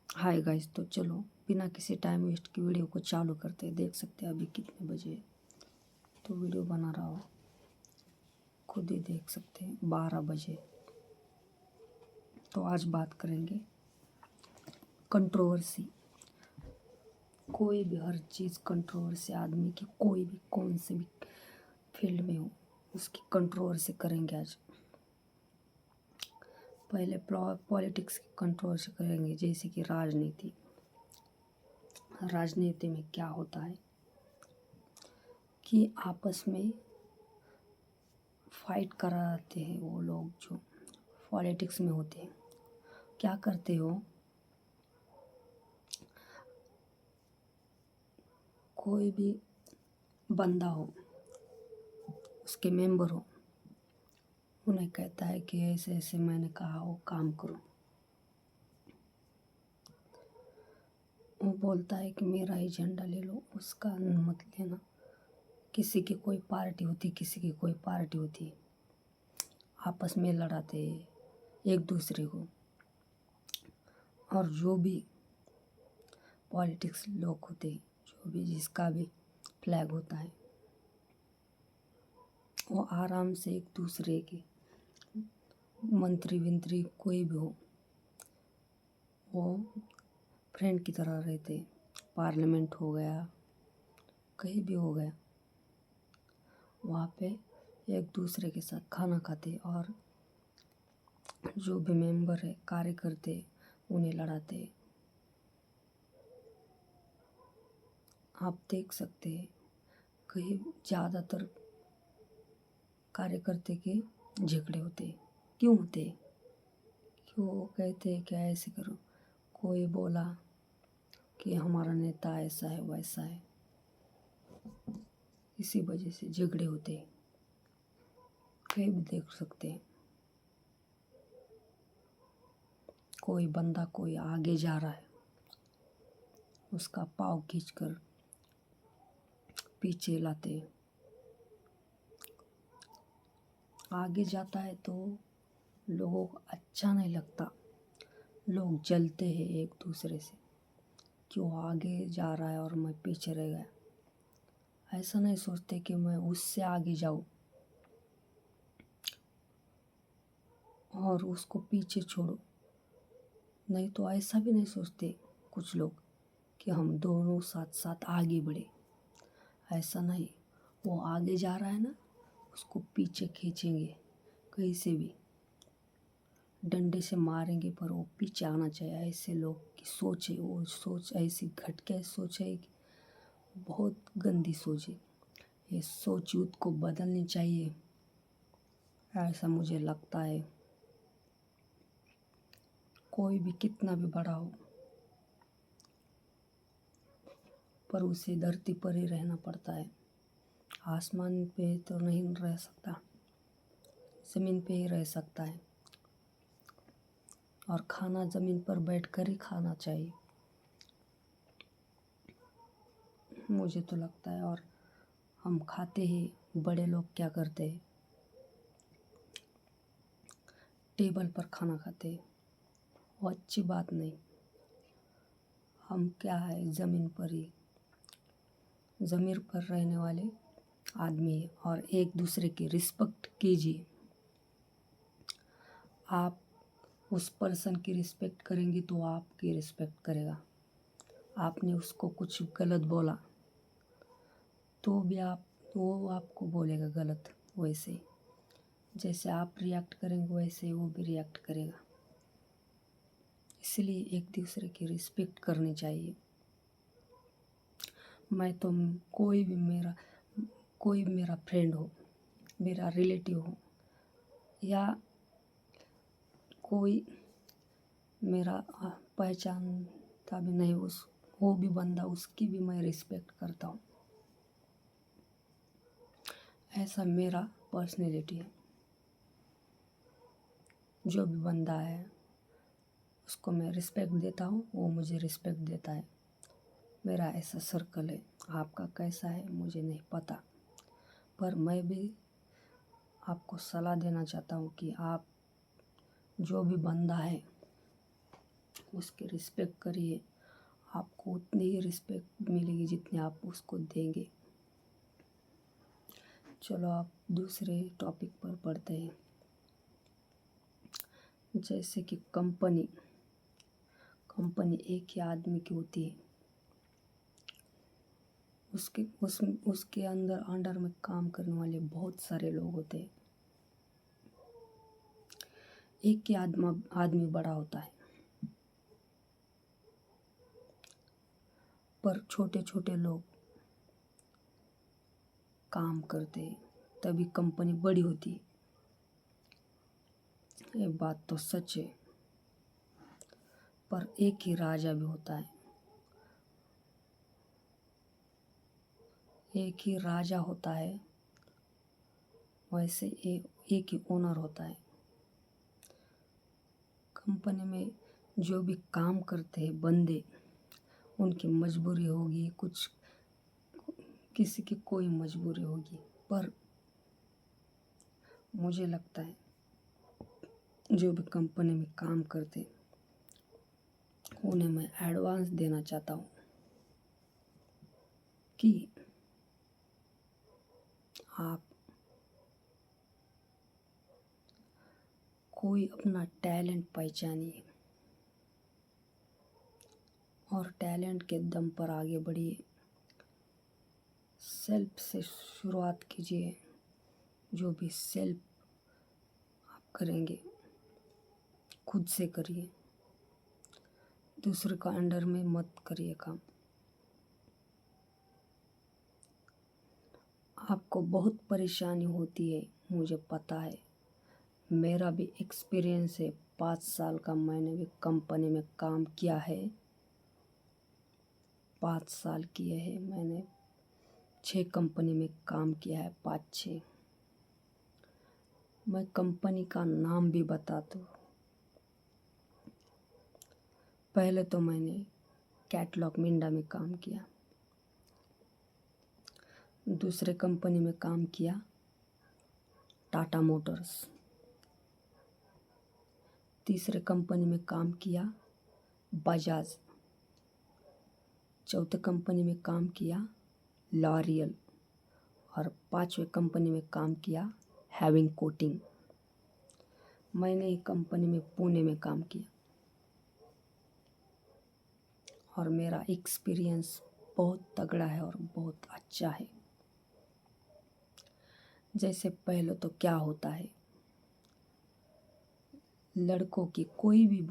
Hi guys, तो चलो बिना किसी टाइम वेस्ट की वीडियो को चालू करते हैं। देख सकते हैं अभी कितने बजे है। तो वीडियो बना रहा हो, खुद ही देख सकते हैं 12 बजे। तो आज बात करेंगे कंट्रोवर्सी। कोई भी हर चीज़ कंट्रोवर्सी, आदमी की कोई भी कौन से भी फील्ड में हो उसकी कंट्रोवर्सी करेंगे आज। पहले पॉलिटिक्स की कंट्रोवर्सी करेंगे, जैसे कि राजनीति। राजनीति में क्या होता है कि आपस में फाइट कराते हैं वो लोग जो पॉलिटिक्स में होते हैं। क्या करते हो, कोई भी बंदा हो, उसके मेंबर हो, उन्हें कहता है कि ऐसे ऐसे मैंने कहा हो काम करो। वो बोलता है कि मेरा एजेंडा ले लो, उसका मत लेना। किसी की कोई पार्टी होती, किसी की कोई पार्टी होती, आपस में लड़ाते हैं एक दूसरे को। और जो भी पॉलिटिक्स लोग होते हैं, जो भी जिसका भी फ्लैग होता है, वो आराम से एक दूसरे के मंत्री विंत्री कोई भी हो, वो फ्रेंड की तरह रहते। पार्लियामेंट हो गया, कहीं भी हो गया, वहाँ पे एक दूसरे के साथ खाना खाते और जो भी मेंबर है, कार्यकर्ते, उन्हें लड़ाते। आप देख सकते हैं कहीं ज़्यादातर कार्यकर्ते के झगड़े होते। क्यों होते? क्यों कहते हैं क्या ऐसे करो, कोई बोला कि हमारा नेता ऐसा है वैसा है, इसी वजह से झगड़े होते हैं। कहीं भी देख सकते हैं, कोई बंदा कोई आगे जा रहा है, उसका पाँव खींचकर पीछे लाते हैं। आगे जाता है तो लोगों को अच्छा नहीं लगता, लोग जलते हैं एक दूसरे से, क्यों आगे जा रहा है और मैं पीछे रह गया। ऐसा नहीं सोचते कि मैं उससे आगे जाऊँ और उसको पीछे छोड़ो। नहीं तो ऐसा भी नहीं सोचते कुछ लोग कि हम दोनों साथ साथ आगे बढ़े। ऐसा नहीं, वो आगे जा रहा है ना, उसको पीछे खींचेंगे, कहीं से भी डंडे से मारेंगे पर वो पीछे आना चाहिए। ऐसे लोग की सोच है, वो सोच ऐसी घटिया सोच है कि बहुत गंदी सोच है। ये सोच यूथ को बदलनी चाहिए, ऐसा मुझे लगता है। कोई भी कितना भी बड़ा हो, पर उसे धरती पर ही रहना पड़ता है। आसमान पे तो नहीं रह सकता, ज़मीन पे ही रह सकता है। और खाना ज़मीन पर बैठकर ही खाना चाहिए, मुझे तो लगता है। और हम खाते ही, बड़े लोग क्या करते हैं, टेबल पर खाना खाते हैं, वो अच्छी बात नहीं। हम क्या है, ज़मीन पर ही, ज़मीन पर रहने वाले आदमी है। और एक दूसरे की रिस्पेक्ट कीजिए। आप उस पर्सन की रिस्पेक्ट करेंगी तो आपकी रिस्पेक्ट करेगा। आपने उसको कुछ गलत बोला तो भी वो आपको बोलेगा गलत। वैसे जैसे आप रिएक्ट करेंगे वैसे वो भी रिएक्ट करेगा। इसलिए एक दूसरे की रिस्पेक्ट करनी चाहिए। मैं तो कोई भी मेरा फ्रेंड हो, मेरा रिलेटिव हो, या कोई मेरा पहचानता भी नहीं, वो भी बंदा, उसकी भी मैं रिस्पेक्ट करता हूँ। ऐसा मेरा पर्सनैलिटी है। जो भी बंदा है उसको मैं रिस्पेक्ट देता हूँ, वो मुझे रिस्पेक्ट देता है। मेरा ऐसा सर्कल है। आपका कैसा है मुझे नहीं पता, पर मैं भी आपको सलाह देना चाहता हूँ कि आप जो भी बंदा है उसकी रिस्पेक्ट करिए, आपको उतनी ही रिस्पेक्ट मिलेगी जितनी आप उसको देंगे। चलो आप दूसरे टॉपिक पर पढ़ते हैं। जैसे कि कंपनी एक ही आदमी की होती है, उसके अंडर में काम करने वाले बहुत सारे लोग होते हैं। एक ही आदमी बड़ा होता है, पर छोटे छोटे लोग काम करते हैं, तभी कंपनी बड़ी होती है। ये बात तो सच है। पर एक ही राजा भी होता है, एक ही राजा होता है, वैसे एक ही ओनर होता है। कंपनी में जो भी काम करते हैं बंदे, उनकी मजबूरी होगी, कुछ किसी की कोई मजबूरी होगी, पर मुझे लगता है जो भी कंपनी में काम करते उन्हें मैं एडवांस देना चाहता हूँ कि आप कोई अपना टैलेंट पहचानिए और टैलेंट के दम पर आगे बढ़िए। सेल्फ से शुरुआत कीजिए। जो भी सेल्फ आप करेंगे खुद से करिए, दूसरे का अंडर में मत करिए काम। आपको बहुत परेशानी होती है, मुझे पता है, मेरा भी एक्सपीरियंस है। 5 साल का मैंने भी कंपनी में काम किया है। 5 साल किए हैं मैंने, 6 कंपनी में काम किया है, 5-6। मैं कंपनी का नाम भी बता दूँ, पहले तो मैंने कैटलॉग मिंडा में काम किया, दूसरे कंपनी में काम किया टाटा मोटर्स, तीसरे कंपनी में काम किया बजाज, चौथे कंपनी में काम किया लॉरियल और 5वें कंपनी में काम किया हैविंग कोटिंग। मैंने एक कंपनी में पुणे में काम किया और मेरा एक्सपीरियंस बहुत तगड़ा है और बहुत अच्छा है। जैसे पहले तो क्या होता है, लड़कों की कोई भी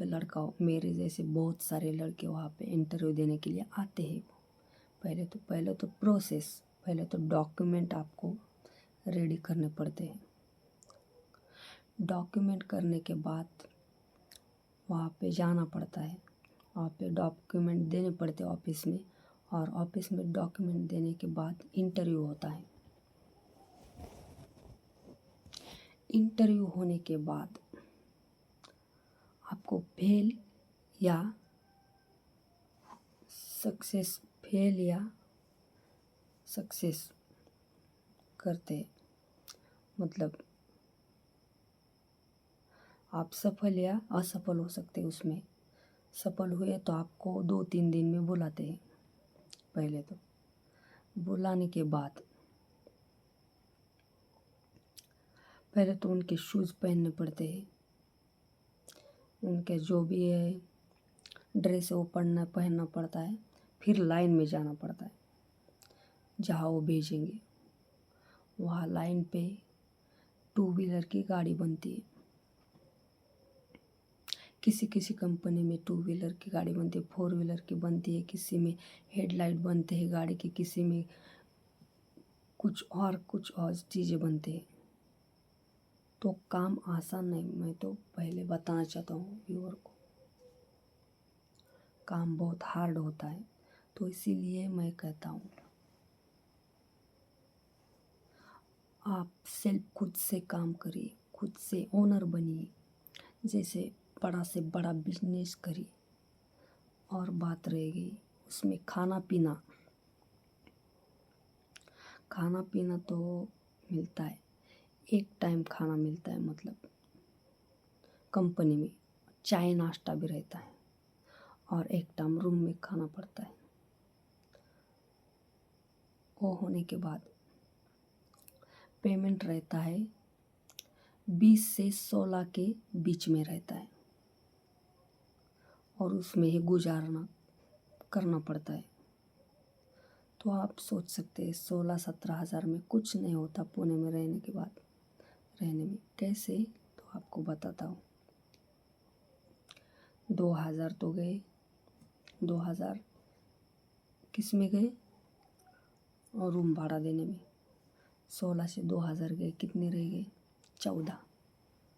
लड़का हो, मेरे जैसे बहुत सारे लड़के वहाँ पे इंटरव्यू देने के लिए आते हैं। पहले तो प्रोसेस, पहले तो डॉक्यूमेंट आपको रेडी करने पड़ते हैं। डॉक्यूमेंट करने के बाद वहाँ पे जाना पड़ता है, वहाँ पे डॉक्यूमेंट देने पड़ते हैं ऑफिस में, और ऑफिस में डॉक्यूमेंट देने के बाद इंटरव्यू होता है। इंटरव्यू होने के बाद आपको फेल या सक्सेस करते, मतलब आप सफल या असफल हो सकते हैं। उसमें सफल हुए तो आपको 2-3 दिन में बुलाते हैं। पहले तो बुलाने के बाद पहले तो उनके शूज़ पहनने पड़ते हैं, उनके जो भी है ड्रेस है वो पहनना पड़ता है। फिर लाइन में जाना पड़ता है जहाँ वो भेजेंगे। वहाँ लाइन पे 2 व्हीलर की गाड़ी बनती है, किसी किसी कंपनी में 2 व्हीलर की गाड़ी बनती है, 4 व्हीलर की बनती है, किसी में हेडलाइट बनते हैं गाड़ी की, किसी में कुछ और चीज़ें बनती हैं। तो काम आसान नहीं, मैं तो पहले बताना चाहता हूँ व्यूअर को, काम बहुत हार्ड होता है। तो इसीलिए मैं कहता हूँ आप सेल्फ खुद से काम करिए, खुद से ओनर बनिए। जैसे बड़ा से बड़ा बिजनेस करिए। और बात रह गई उसमें खाना पीना तो मिलता है, एक टाइम खाना मिलता है, मतलब कंपनी में चाय नाश्ता भी रहता है और एक टाइम रूम में खाना पड़ता है। वो होने के बाद पेमेंट रहता है 20 से 16 के बीच में रहता है और उसमें ही गुजारना करना पड़ता है। तो आप सोच सकते हैं 16-17 हज़ार में कुछ नहीं होता पुणे में रहने के बाद। रहने में कैसे, तो आपको बताता हूँ। 2000 तो गए, 2000 किस में गए, और रूम भाड़ा देने में 16 से 2000 गए, कितने रह गए 14।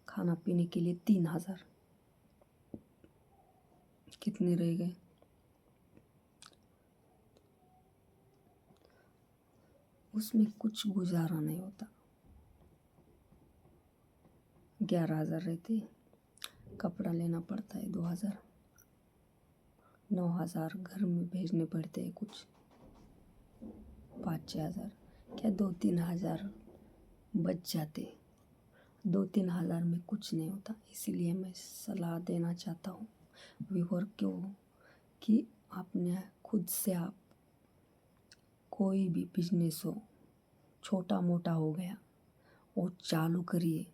खाना पीने के लिए 3000, कितने रह गए, उसमें कुछ गुजारा नहीं होता। 11,000 रहते, कपड़ा लेना पड़ता है 2000, 9,000 घर में भेजने पड़ते हैं कुछ, 5-6 हज़ार, क्या 2-3 हज़ार बच जाते। 2-3 हज़ार में कुछ नहीं होता। इसीलिए मैं सलाह देना चाहता हूँ व्यूअर को कि आपने खुद से आप कोई भी बिजनेस हो, छोटा मोटा हो गया, वो चालू करिए।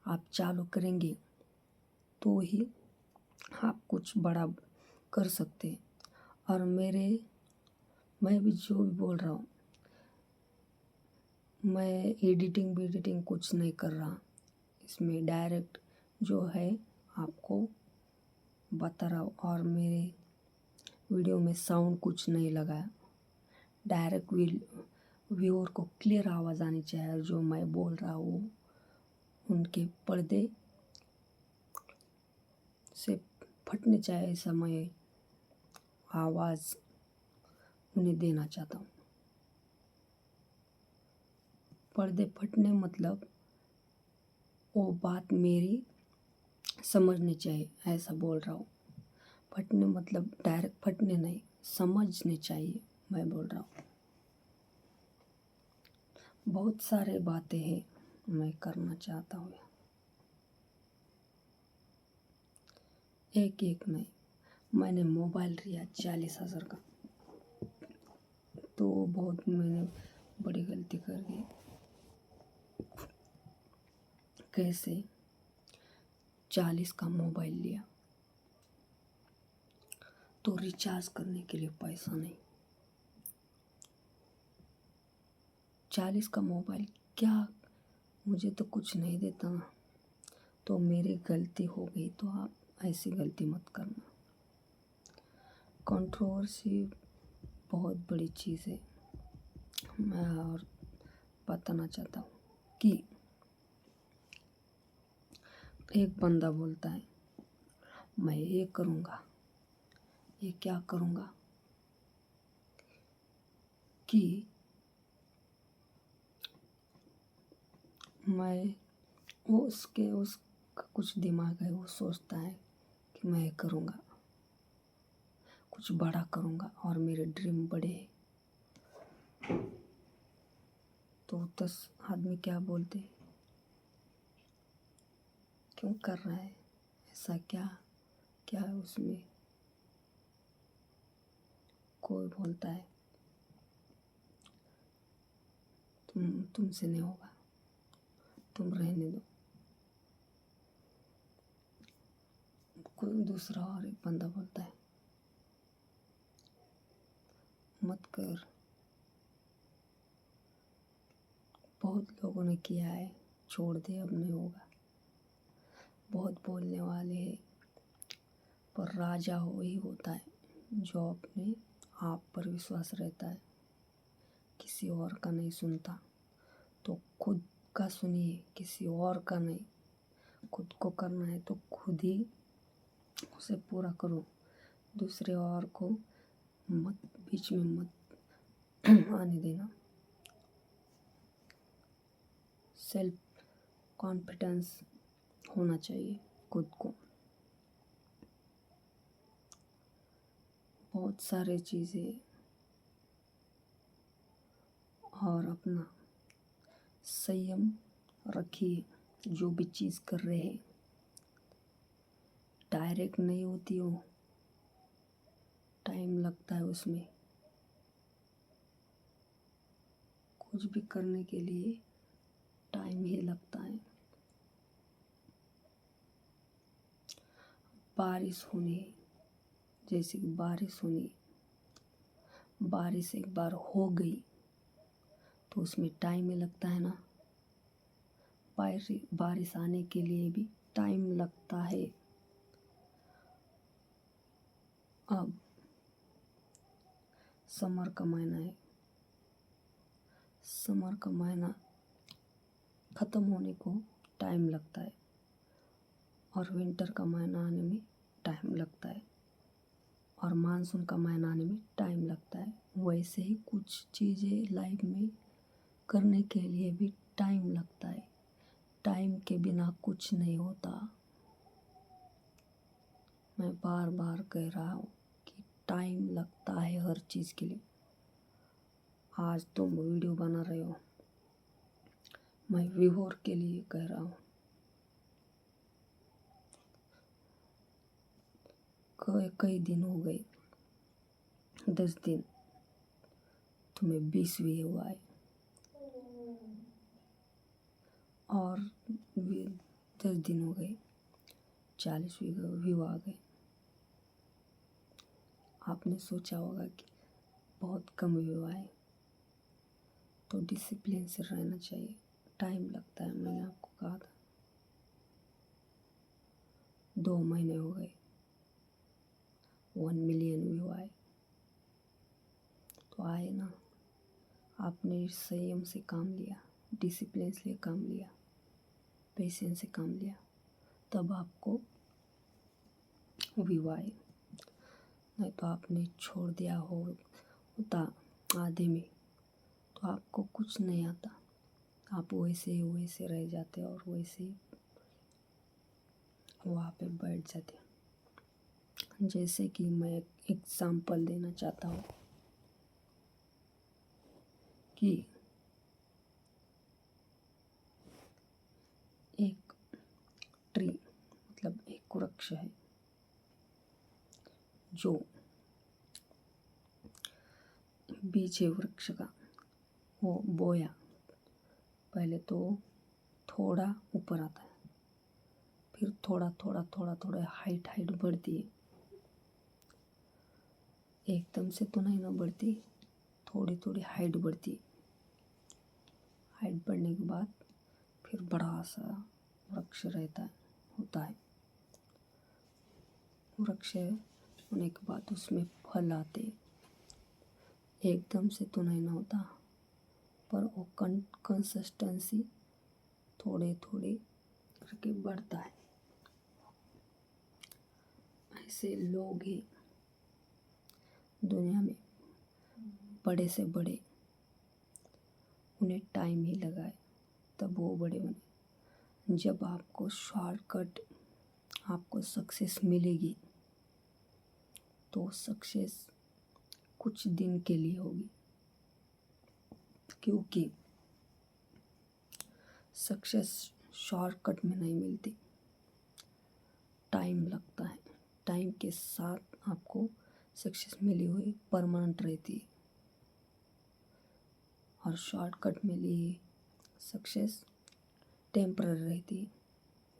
आप चालू करेंगे तो ही आप कुछ बड़ा कर सकते हैं। और मैं भी जो भी बोल रहा हूँ, मैं एडिटिंग कुछ नहीं कर रहा, इसमें डायरेक्ट जो है आपको बता रहा हूँ। और मेरे वीडियो में साउंड कुछ नहीं लगाया, डायरेक्ट व्यूअर को क्लियर आवाज़ आनी चाहिए। जो मैं बोल रहा हूँ उनके पर्दे से फटने चाहिए, ऐसा मैं आवाज़ उन्हें देना चाहता हूँ। पर्दे फटने मतलब वो बात मेरी समझनी चाहिए, ऐसा बोल रहा हूँ। फटने मतलब डायरेक्ट फटने नहीं, समझने चाहिए, मैं बोल रहा हूँ। बहुत सारे बातें हैं मैं करना चाहता हूँ, एक एक नहीं। मैंने मोबाइल लिया 40,000 का, तो बहुत मैंने बड़ी गलती कर दी। कैसे 40 का मोबाइल लिया तो रिचार्ज करने के लिए पैसा नहीं। 40 का मोबाइल क्या, मुझे तो कुछ नहीं देता ना। तो मेरी गलती हो गई, तो आप ऐसी गलती मत करना। कंट्रोवर्सी बहुत बड़ी चीज़ है। मैं और बताना चाहता हूँ कि एक बंदा बोलता है मैं ये करूँगा, ये क्या करूँगा, कि मैं उसका कुछ दिमाग है, वो सोचता है कि मैं करूँगा, कुछ बड़ा करूँगा और मेरे ड्रीम बड़े हैं। तो 10 आदमी क्या बोलते, क्यों कर रहा है ऐसा, क्या क्या है उसमें। कोई बोलता है तुमसे नहीं होगा, तुम रहने दो। कोई दूसरा और एक बंदा बोलता है मत कर। बहुत लोगों ने किया है, छोड़ दे, अब नहीं होगा। बहुत बोलने वाले हैं, पर राजा वही होता है जो अपने आप पर विश्वास रहता है, किसी और का नहीं सुनता। तो खुद का सुनिए, किसी और का नहीं। खुद को करना है तो खुद ही उसे पूरा करो, दूसरे और को मत बीच में मत आने देना। सेल्फ कॉन्फिडेंस होना चाहिए खुद को। बहुत सारे चीज़ें, और अपना संयम रखिए। जो भी चीज़ कर रहे हैं डायरेक्ट नहीं होती वो, टाइम लगता है उसमें। कुछ भी करने के लिए टाइम ही लगता है। बारिश होनी, जैसे कि बारिश होनी, बारिश एक बार हो गई तो उसमें टाइम ही लगता है ना। बारिश आने के लिए भी टाइम लगता है। अब समर का महीना है, समर का महीना ख़त्म होने को टाइम लगता है और विंटर का महीना आने में टाइम लगता है और मानसून का महीना आने में टाइम लगता है। वैसे ही कुछ चीज़ें लाइफ में करने के लिए भी टाइम लगता है। टाइम के बिना कुछ नहीं होता। मैं बार बार कह रहा हूँ कि टाइम लगता है हर चीज़ के लिए। आज तुम वीडियो बना रहे हो, मैं व्यूअर के लिए कह रहा हूँ। कई दिन हो गए, 10 दिन, तुम्हें 20 व्यू आए और 10 दिन हो गए 40 व्यू आ गए। आपने सोचा होगा कि बहुत कम व्यू आए, तो डिसिप्लिन से रहना चाहिए। टाइम लगता है, मैंने आपको कहा था। 2 महीने हो गए, 1 मिलियन व्यू आए, तो आए ना। आपने संयम से काम लिया, डिसिप्लिन से काम लिया, पेशेंस से काम लिया, तब आपको व्यू आए। नहीं तो आपने छोड़ दिया होता आधे में, तो आपको कुछ नहीं आता। आप वैसे रह जाते और वैसे वहाँ पे बैठ जाते। जैसे कि मैं एक एग्जाम्पल देना चाहता हूँ कि एक ट्री, मतलब एक वृक्ष है जो बीज है वृक्ष का, वो बोया। पहले तो थोड़ा ऊपर आता है, फिर थोड़ा हाइट बढ़ती है। एकदम से तो नहीं ना बढ़ती, थोड़ी हाइट बढ़ती है। हाइट बढ़ने के बाद फिर बड़ा सा वृक्ष होता है। वृक्ष होने के बाद उसमें फल आते। एकदम से तो नहीं ना होता, पर वो कंसिस्टेंसी थोड़े करके बढ़ता है। ऐसे लोग ही दुनिया में बड़े से बड़े, उन्हें टाइम ही लगाए तब वो बड़े बने। जब आपको शॉर्टकट, आपको सक्सेस मिलेगी तो सक्सेस कुछ दिन के लिए होगी, क्योंकि सक्सेस शॉर्टकट में नहीं मिलती, टाइम लगता है। टाइम के साथ आपको सक्सेस मिली हुई परमानेंट रहती है और शॉर्टकट में ली सक्सेस टेम्पररी रहती है।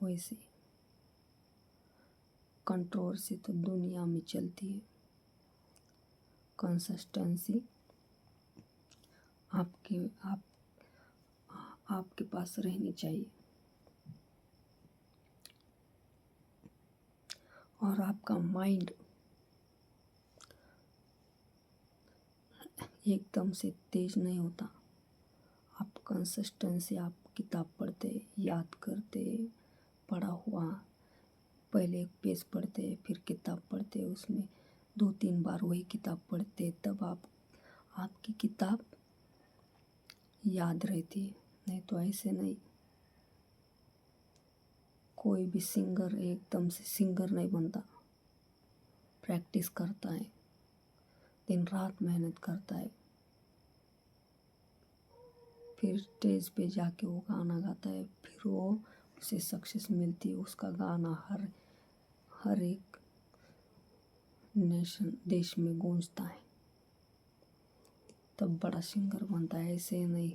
वैसे कंट्रोवर्सी तो दुनिया में चलती है, कंसिस्टेंसी आपके पास रहनी चाहिए और आपका माइंड एकदम से तेज नहीं होता। आप कंसिस्टेंसी, आप किताब पढ़ते, याद करते, पढ़ा हुआ, पहले एक पेज पढ़ते, फिर किताब पढ़ते, उसमें 2-3 बार वही किताब पढ़ते, तब आपकी किताब याद रहती है। नहीं तो ऐसे नहीं। कोई भी सिंगर एकदम से सिंगर नहीं बनता, प्रैक्टिस करता है, दिन रात मेहनत करता है, फिर स्टेज पे जाके वो गाना गाता है, फिर वो उसे सक्सेस मिलती है। उसका गाना हर एक देश में गूंजता है, तब बड़ा सिंगर बनता है। ऐसे नहीं,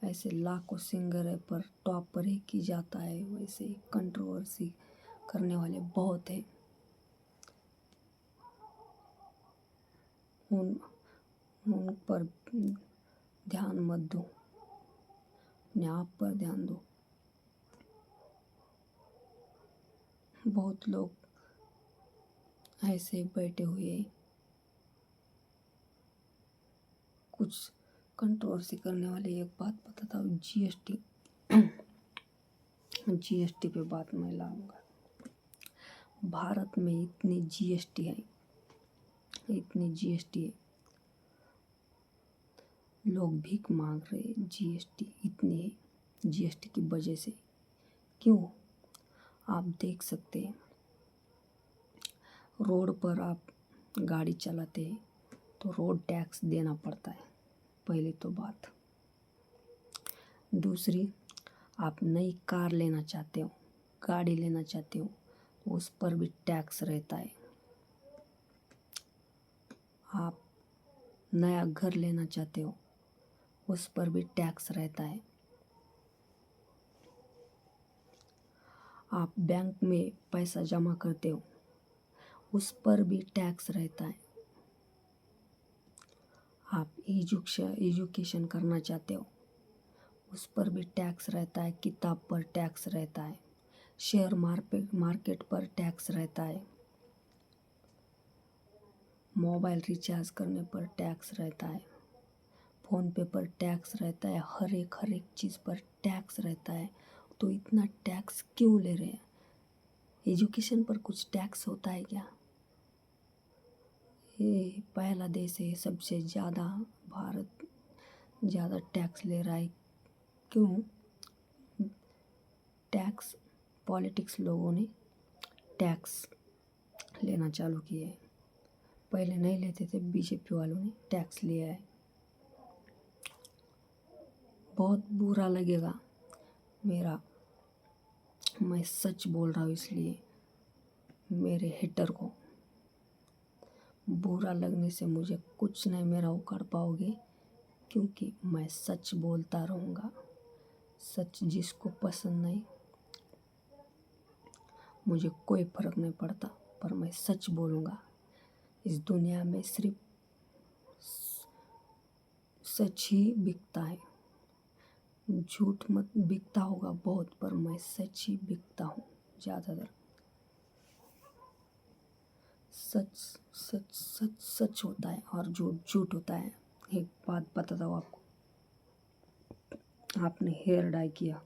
ऐसे लाखों सिंगर है पर टॉप पर एक ही जाता है। वैसे कंट्रोवर्सी करने वाले बहुत हैं। उन पर ध्यान मत दो, अपने आप पर ध्यान दो। बहुत लोग ऐसे बैठे हुए, कुछ कंट्रोवर्सी करने वाले। एक बात बताता हूँ, जीएसटी पे बात मैं लाऊंगा। भारत में इतनी जीएसटी है, लोग भीख मांग रहे। जीएसटी इतनी है, जीएसटी की वजह से। क्यों? आप देख सकते हैं, रोड पर आप गाड़ी चलाते हैं तो रोड टैक्स देना पड़ता है, पहली तो बात। दूसरी, आप नई कार लेना चाहते हो, गाड़ी लेना चाहते हो, तो उस पर भी टैक्स रहता है। आप नया घर लेना चाहते हो, उस पर भी टैक्स रहता है। आप बैंक में पैसा जमा करते हो, उस पर भी टैक्स रहता है। आप एजुकेशन करना चाहते हो, उस पर भी टैक्स रहता है। किताब पर टैक्स रहता है। शेयर मार्केट पर टैक्स रहता है। मोबाइल रिचार्ज करने पर टैक्स रहता है। फ़ोन पे पर टैक्स रहता है। हर एक चीज़ पर टैक्स रहता है। तो इतना टैक्स क्यों ले रहे हैं? एजुकेशन पर कुछ टैक्स होता है क्या? ये पहला देश है सबसे ज़्यादा, भारत ज़्यादा टैक्स ले रहा है। क्यों? टैक्स, पॉलिटिक्स लोगों ने टैक्स लेना चालू किए हैं। पहले नहीं लेते थे, बीजेपी वालों ने टैक्स लिया है। बहुत बुरा लगेगा मैं सच बोल रहा हूँ, इसलिए मेरे हेटर को बुरा लगने से मुझे कुछ नहीं मेरा उखाड़ पाओगे, क्योंकि मैं सच बोलता रहूँगा। सच जिसको पसंद नहीं, मुझे कोई फ़र्क नहीं पड़ता, पर मैं सच बोलूँगा। इस दुनिया में सिर्फ सच ही बिकता है। झूठ मत बिकता होगा बहुत, पर मैं सच ही बिकता हूँ ज़्यादातर। सच सच सच सच होता है और झूठ झूठ होता है। एक बात बताता हूँ आपको, आपने हेयर डाई किया,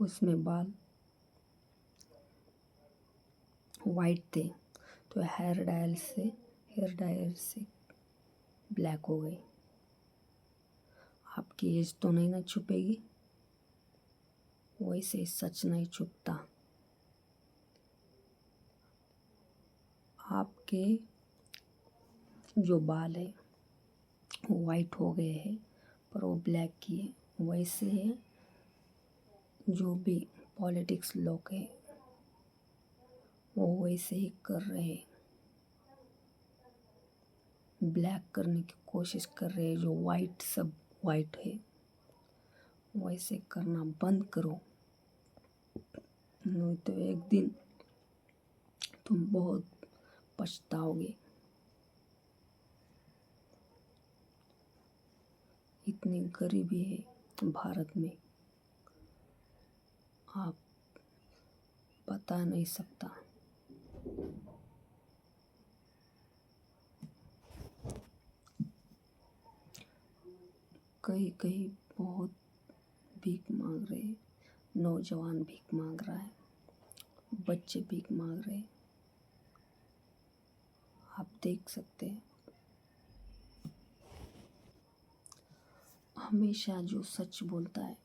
उसमें बाल वाइट थे, तो हेयर डायर से ब्लैक हो गई। आपकी एज तो नहीं ना छुपेगी? वैसे सच नहीं छुपता। आपके जो बाल है वो वाइट हो गए हैं, पर वो ब्लैक किए। वैसे है, जो भी पॉलिटिक्स लोग हैं वो वैसे ही कर रहे हैं, ब्लैक करने की कोशिश कर रहे हैं। जो वाइट, सब वाइट है, वैसे करना बंद करो, नहीं तो एक दिन तुम बहुत पछताओगे। इतनी गरीबी है भारत में, आप बता नहीं सकता। कहीं बहुत भीख मांग रहे, नौजवान भीख मांग रहा है, बच्चे भीख मांग रहे, आप देख सकते हैं। हमेशा जो सच बोलता है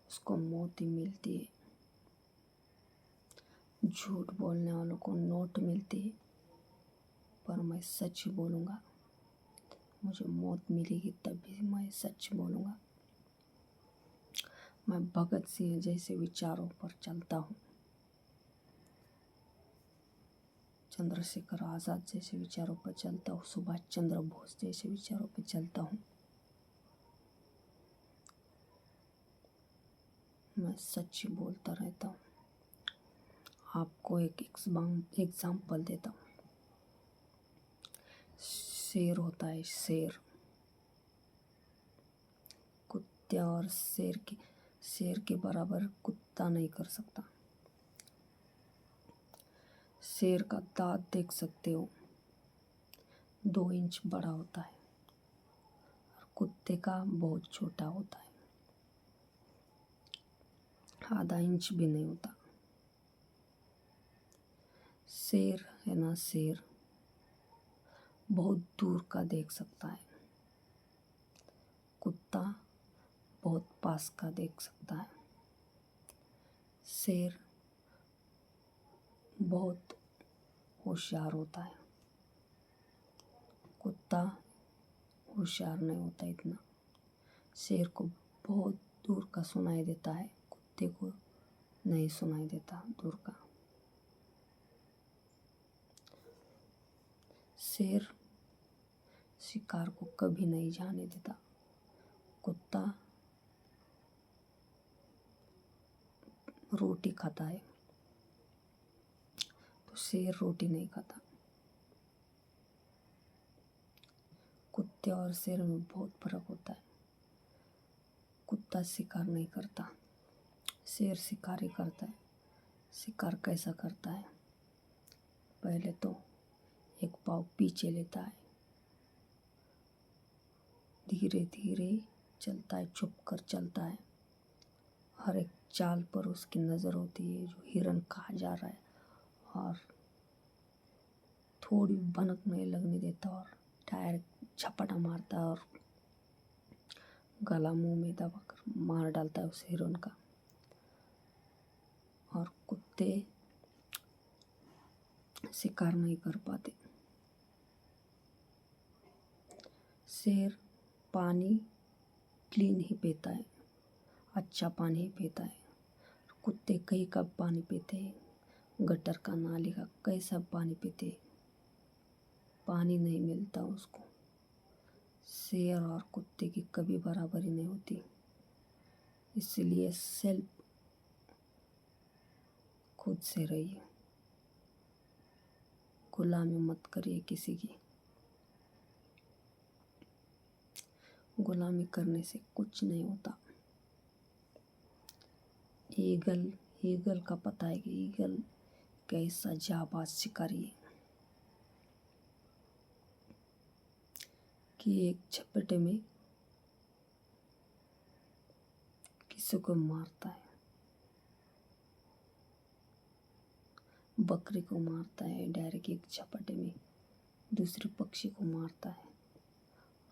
उसको मौत ही मिलती है। झूठ बोलने वालों को नोट मिलती है, पर मैं सच बोलूँगा। मुझे मौत मिलेगी तब भी मैं सच बोलूँगा। मैं भगत सिंह जैसे विचारों पर चलता हूँ। चंद्रशेखर आज़ाद जैसे विचारों पर चलता हूँ, सुभाष चंद्र बोस जैसे विचारों पर चलता हूँ। मैं सच ही बोलता रहता हूँ। आपको एक एग्जाम्पल देता हूँ। शेर होता है, शेर। कुत्ते और शेर के बराबर कुत्ता नहीं कर सकता। शेर का दांत देख सकते हो, 2 इंच बड़ा होता है और कुत्ते का बहुत छोटा होता है, आधा इंच भी नहीं होता। शेर है ना, शेर बहुत दूर का देख सकता है, कुत्ता बहुत पास का देख सकता है। शेर बहुत होशियार होता है, कुत्ता होशियार नहीं होता इतना। शेर को बहुत दूर का सुनाई देता है, कुत्ते को नहीं सुनाई देता दूर का। शेर शिकार को कभी नहीं जाने देता, कुत्ता रोटी खाता है तो शेर रोटी नहीं खाता। कुत्ते और शेर में बहुत फर्क होता है। कुत्ता शिकार नहीं करता, शेर शिकार ही करता है। शिकार कैसा करता है? पहले तो एक पाँव पीछे लेता है, धीरे धीरे चलता है, छुप कर चलता है। हर एक चाल पर उसकी नज़र होती है, जो हिरन कहाँ जा रहा है, और थोड़ी भनक नहीं लगने देता और डायरेक्ट झपटा मारता है और गला मुंह में दबाकर मार डालता है उस हिरन का। और कुत्ते शिकार नहीं कर पाते। शेर पानी क्लीन ही पीता है, अच्छा पानी ही पीता है। कुत्ते कहीं का पानी पीते हैं, गटर का, नाली का, कैसा पानी पीते हैं, पानी नहीं मिलता उसको। शेर और कुत्ते की कभी बराबरी नहीं होती। इसलिए सेल्फ खुद से रहिए, गुलामी मत करिए किसी की। गुलामी करने से कुछ नहीं होता। ईगल का पता है कि ईगल कैसा जाबाज शिकारी है कि एक झपटे में किसी को मारता है, बकरी को मारता है, डायरेक्ट एक झपटे में दूसरे पक्षी को मारता है,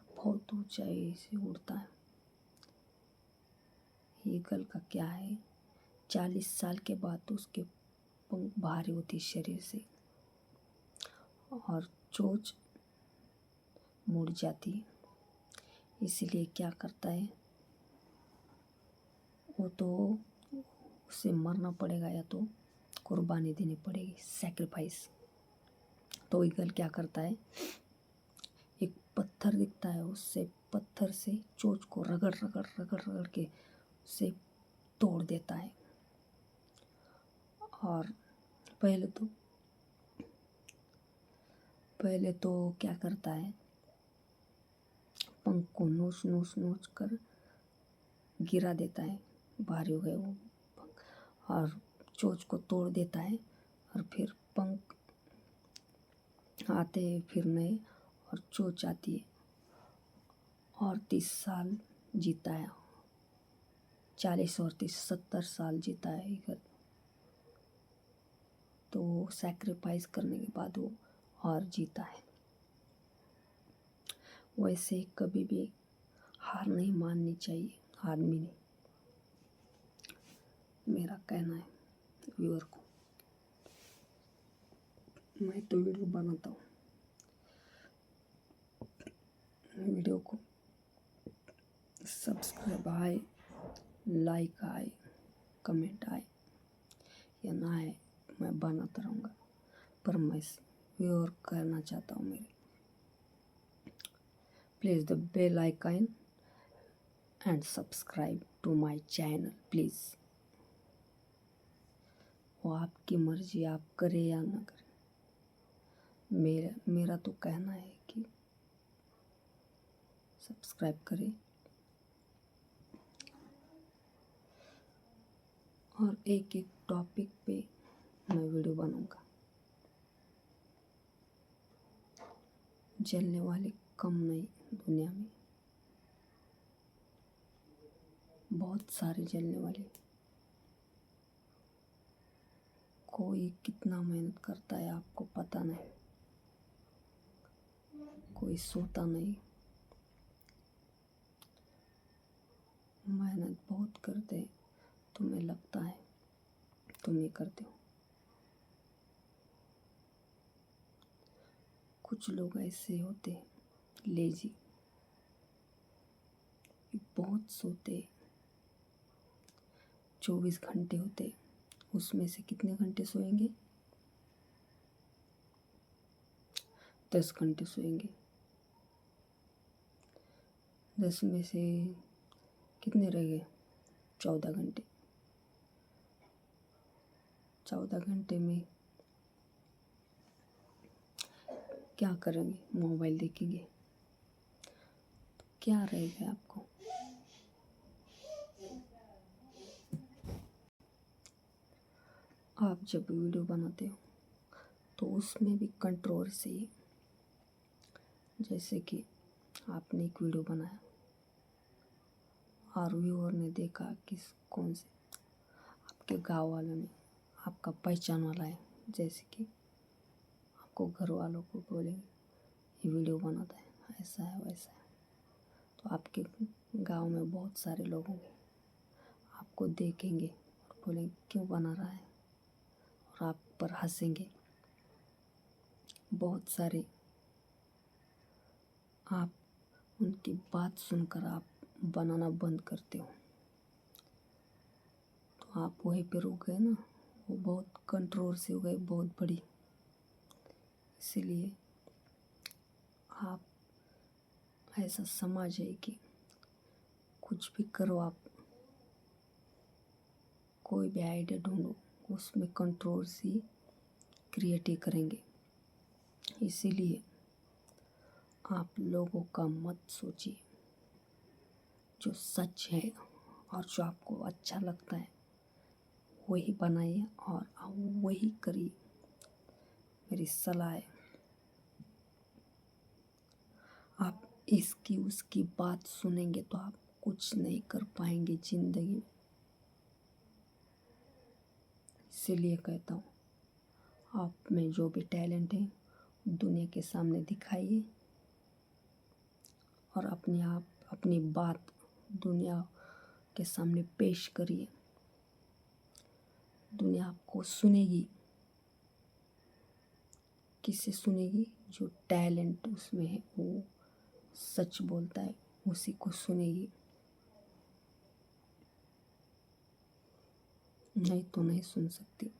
बहुत ऊंचाई से उड़ता है। ईगल का क्या है, 40 साल के बाद उसके पंख भारी होती शरीर से और चोंच मुड़ जाती है। इसलिए क्या करता है, वो तो उसे मरना पड़ेगा या तो कुर्बानी देनी पड़ेगी, सैक्रिफाइस। तो ईगल क्या करता है, एक पत्थर दिखता है, उससे पत्थर से चोंच को रगड़ रगड़ रगड़ रगड़ के उसे तोड़ देता है। और पहले तो क्या करता है, पंख को नोच नोच नोच कर गिरा देता है, भारी हो गए वो पंख, और चोंच को तोड़ देता है। और फिर पंख आते हैं फिर नए और चोंच आती है, और 30 साल जीता है, 40 और 30 70 साल जीता है ईगल। तो सैक्रिफाइस करने के बाद वो और जीता है। वैसे कभी भी हार नहीं माननी चाहिए आदमी ने, मेरा कहना है व्यूअर को। मैं तो वीडियो बनाता हूँ, वीडियो को सब्सक्राइब आए, लाइक आए, कमेंट आए या ना आए, मैं बनाता रहूँगा। पर मैं व्यूअर करना चाहता हूँ मेरे, please the bell icon and subscribe to my channel please. वो आपकी मर्जी, आप करें या ना करें। मेरा तो कहना है कि सब्सक्राइब करें और एक एक टॉपिक पे मैं वीडियो बनाऊंगा। जलने वाले कम नहीं दुनिया में, बहुत सारे जलने वाले। कोई कितना मेहनत करता है आपको पता नहीं, कोई सोता नहीं, मेहनत बहुत करते हैं। तुम्हें लगता है तुम ये करते हो। कुछ लोग ऐसे होते हैं लेजी, बहुत सोते, 24 घंटे होते, उसमें से कितने घंटे सोएंगे? 10 घंटे सोएंगे। 10 में से कितने रह गए? 14 घंटे। 14 घंटे में क्या करेंगे? मोबाइल देखेंगे। तो क्या रहेगा आपको? आप जब वीडियो बनाते हो तो उसमें भी कंट्रोवर्सी है। जैसे कि आपने एक वीडियो बनाया और व्यूअर ने देखा कौन से आपके गांव वालों ने, आपका पहचान वाला है, जैसे कि आपको घर वालों को बोलेंगे ये वीडियो बनाता है, ऐसा है वैसा है, तो आपके गांव में बहुत सारे लोग होंगे, आपको देखेंगे और बोलेंगे क्यों बना रहा है, और आप पर हंसेंगे। बहुत सारे आप उनकी बात सुनकर आप बनाना बंद करते हो, तो आप वहीं पे रुक गए ना। वो बहुत कंट्रोवर्सी हो गई, बहुत बड़ी। इसीलिए आप ऐसा समाज है कि कुछ भी करो, आप कोई भी आइडिया ढूंढो, उसमें कंट्रोवर्सी क्रिएट ही करेंगे। इसीलिए आप लोगों का मत सोचिए, जो सच है और जो आपको अच्छा लगता है वही बनाइए और वही करिए, मेरी सलाह है। आप इसकी उसकी बात सुनेंगे तो आप कुछ नहीं कर पाएंगे ज़िंदगी में। इसीलिए कहता हूँ, आप में जो भी टैलेंट है दुनिया के सामने दिखाइए और अपनी बात दुनिया के सामने पेश करिए। दुनिया आपको सुनेगी। किससे सुनेगी? जो टैलेंट उसमें है, वो सच बोलता है, उसी को सुनेगी, नहीं तो नहीं सुन सकती।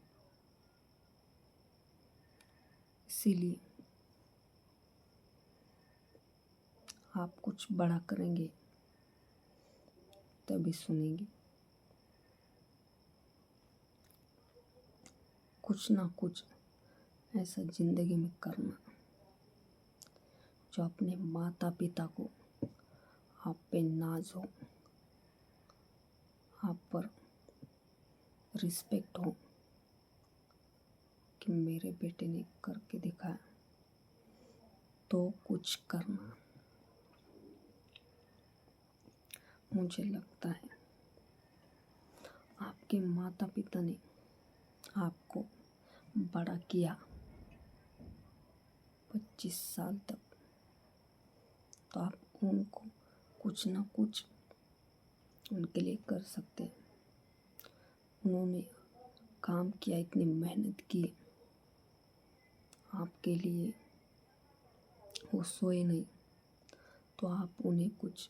इसीलिए आप कुछ बड़ा करेंगे तभी सुनेंगे। कुछ ना कुछ ऐसा ज़िंदगी में करना जो अपने माता पिता को आप पे नाज हो, आप पर रिस्पेक्ट हो कि मेरे बेटे ने करके दिखाया, तो कुछ करना। मुझे लगता है आपके माता पिता ने आपको बड़ा किया 25 साल तक, तो आप उनको कुछ ना कुछ उनके लिए कर सकते हैं। उन्होंने काम किया, इतनी मेहनत की आपके लिए, वो सोए नहीं, तो आप उन्हें कुछ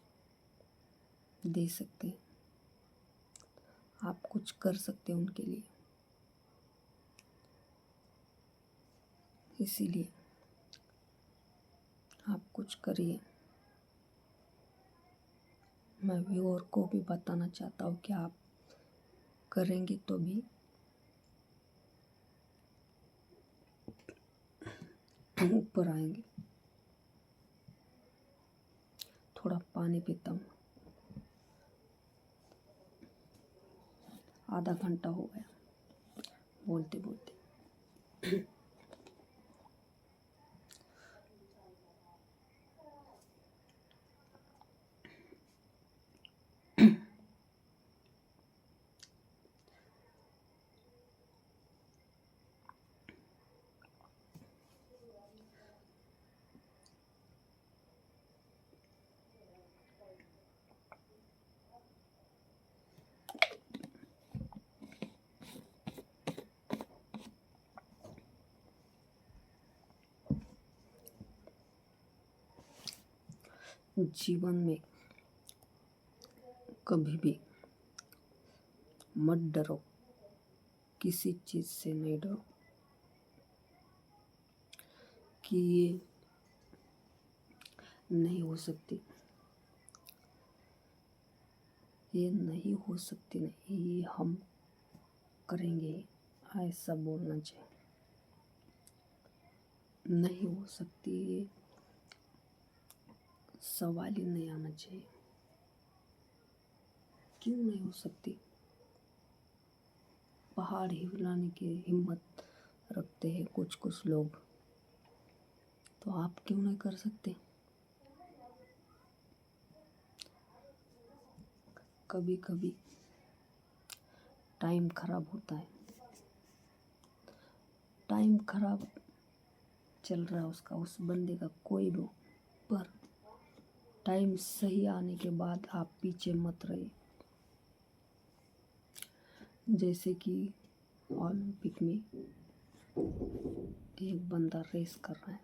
दे सकते हैं, आप कुछ कर सकते हैं उनके लिए। इसीलिए आप कुछ करिए। मैं व्यूअर को भी बताना चाहता हूँ कि आप करेंगे तो भी ऊपर आएंगे। थोड़ा पानी पीता हूँ। आधा घंटा हो गया बोलते बोलते। जीवन में कभी भी मत डरो, किसी चीज़ से नहीं डरो कि ये नहीं हो सकती, ये नहीं हो सकती, नहीं ये हम करेंगे, ऐसा बोलना चाहिए। नहीं हो सकती ये सवाल ही नहीं आना चाहिए। क्यों नहीं हो सकती? पहाड़ हिलाने की हिम्मत रखते हैं कुछ कुछ लोग, तो आप क्यों नहीं कर सकते? कभी कभी टाइम खराब होता है, टाइम खराब चल रहा है उसका, उस बंदे का कोई भी हो, पर टाइम सही आने के बाद आप पीछे मत रहिए। जैसे कि ओलंपिक में एक बंदा रेस कर रहा है,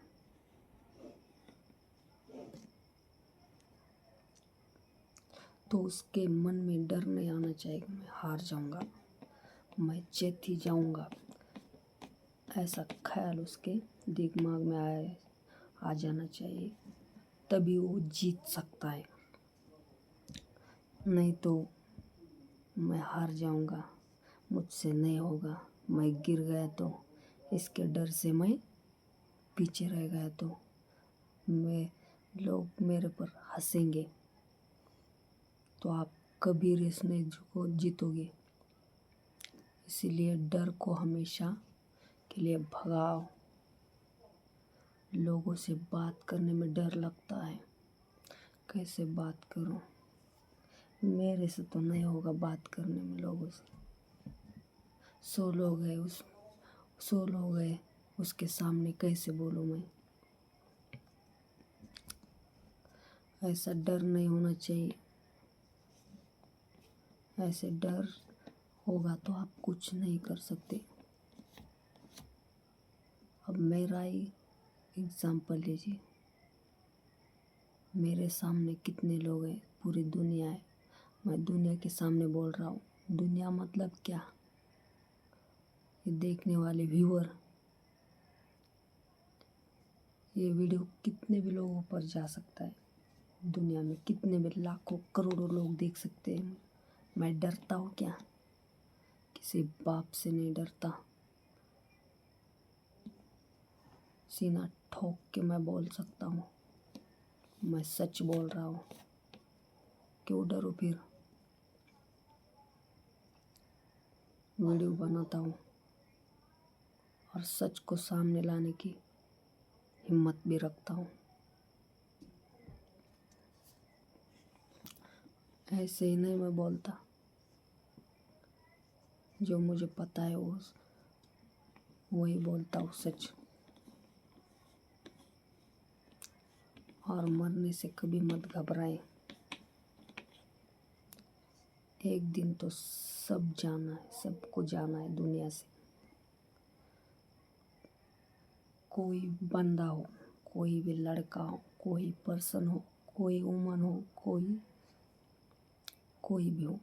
तो उसके मन में डर नहीं आना चाहिए कि मैं हार जाऊंगा, मैं जीत ही जाऊंगा। ऐसा ख्याल उसके दिमाग में आ जाना चाहिए, तभी वो जीत सकता है। नहीं तो मैं हार जाऊंगा, मुझसे नहीं होगा, मैं गिर गया तो इसके डर से मैं पीछे रह गया तो लोग मेरे पर हंसेंगे, तो आप कभी रेस नहीं जीतोगे। इसीलिए डर को हमेशा के लिए भगाओ। लोगों से बात करने में डर लगता है, कैसे बात करूं, मेरे से तो नहीं होगा बात करने में लोगों से। 100 लोग हैं उसके सामने कैसे बोलूं मैं? ऐसा डर नहीं होना चाहिए। ऐसे डर होगा तो आप कुछ नहीं कर सकते। अब मेरा ही एग्जाम्पल लीजिए, मेरे सामने कितने लोग हैं, पूरी दुनिया है, मैं दुनिया के सामने बोल रहा हूँ। दुनिया मतलब क्या? ये देखने वाले व्यूअर, ये वीडियो कितने भी लोगों पर जा सकता है, दुनिया में कितने भी लाखों करोड़ों लोग देख सकते हैं। मैं डरता हूँ क्या? किसी बाप से नहीं डरता। सीना ठोक के मैं बोल सकता हूँ, मैं सच बोल रहा हूँ, क्यों डरूं? फिर वीडियो बनाता हूँ और सच को सामने लाने की हिम्मत भी रखता हूँ। ऐसे ही नहीं मैं बोलता, जो मुझे पता है वो वही बोलता हूँ सच। और मरने से कभी मत घबराए, एक दिन तो सब जाना है, सबको जाना है दुनिया से। कोई बंदा हो, कोई भी लड़का हो, कोई पर्सन हो, कोई वुमन हो, कोई भी हो,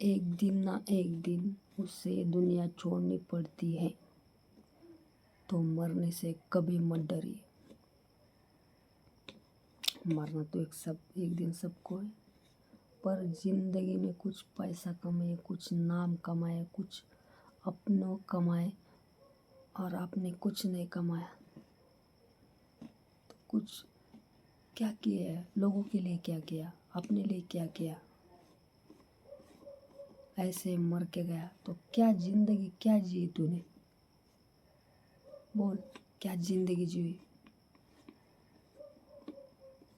एक दिन ना एक दिन उसे दुनिया छोड़नी पड़ती है। तो मरने से कभी मत डरिए। मरना तो एक दिन सबको है, पर ज़िंदगी में कुछ पैसा कमाए, कुछ नाम कमाए, कुछ अपनों कमाए, और आपने कुछ नहीं कमाया तो कुछ क्या किया है? लोगों के लिए क्या किया? अपने लिए क्या किया? ऐसे मर के गया तो क्या ज़िंदगी क्या जी तूने? बोल, क्या ज़िंदगी जी?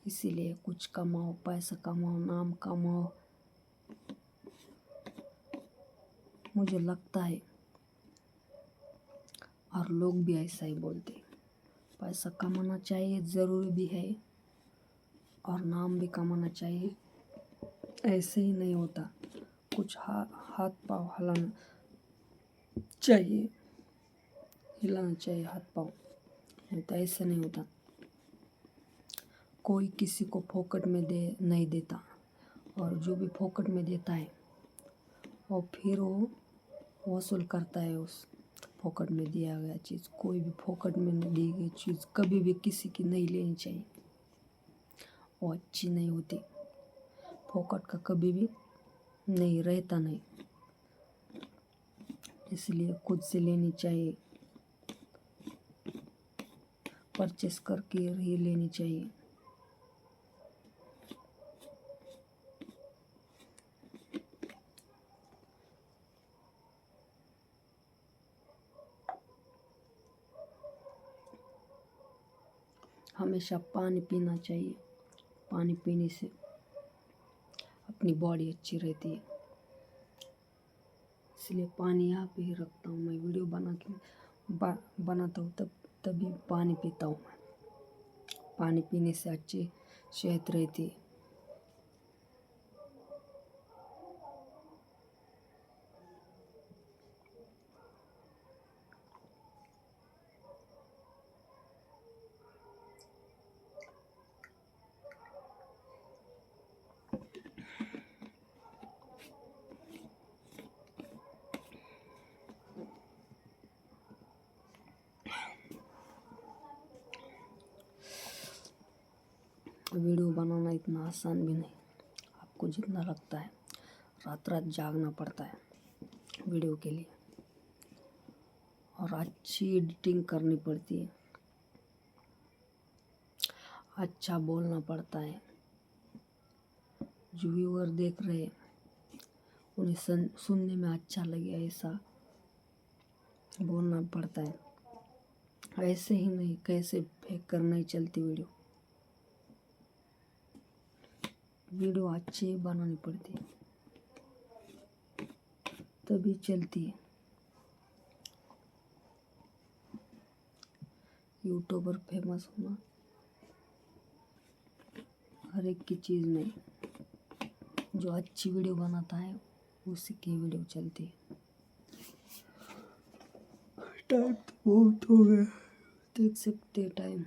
इसीलिए कुछ कमाओ, पैसा कमाओ, नाम कमाओ। मुझे लगता है, और लोग भी ऐसा ही बोलते, पैसा कमाना चाहिए, ज़रूरी भी है, और नाम भी कमाना चाहिए। ऐसे ही नहीं होता, कुछ हाथ पाँव हिलाना चाहिए, हाथ पाँव, नहीं तो ऐसे नहीं होता। कोई किसी को फोकट में नहीं देता, और जो भी फोकट में देता है और फिर वो वसूल करता है उस फोकट में दिया गया चीज़। कोई भी फोकट में दी गई चीज़ कभी भी किसी की नहीं लेनी चाहिए, वो अच्छी नहीं होती। फोकट का कभी भी नहीं रहता नहीं, इसलिए खुद से लेनी चाहिए, परचेस करके ही लेनी चाहिए। हमेशा पानी पीना चाहिए, पानी पीने से अपनी बॉडी अच्छी रहती है। इसलिए पानी यहाँ पे ही रखता हूँ मैं, वीडियो बनाता हूँ तभी पानी पीता हूँ मैं। पानी पीने से अच्छी सेहत रहती है। वीडियो बनाना इतना आसान भी नहीं, आपको जितना लगता है। रात रात जागना पड़ता है वीडियो के लिए, और अच्छी एडिटिंग करनी पड़ती है, अच्छा बोलना पड़ता है। जो व्यूअर देख रहे हैं उन्हें सुनने में अच्छा लगे ऐसा बोलना पड़ता है। ऐसे ही नहीं, कैसे फेंक कर नहीं चलती वीडियो। वीडियो अच्छी बनानी पड़ती है तभी चलती है। यूट्यूबर फेमस होना हर एक की चीज़ नहीं, जो अच्छी वीडियो बनाता है उसी की वीडियो चलती है। टाइम तो बहुत हो गया, देख सकते टाइम।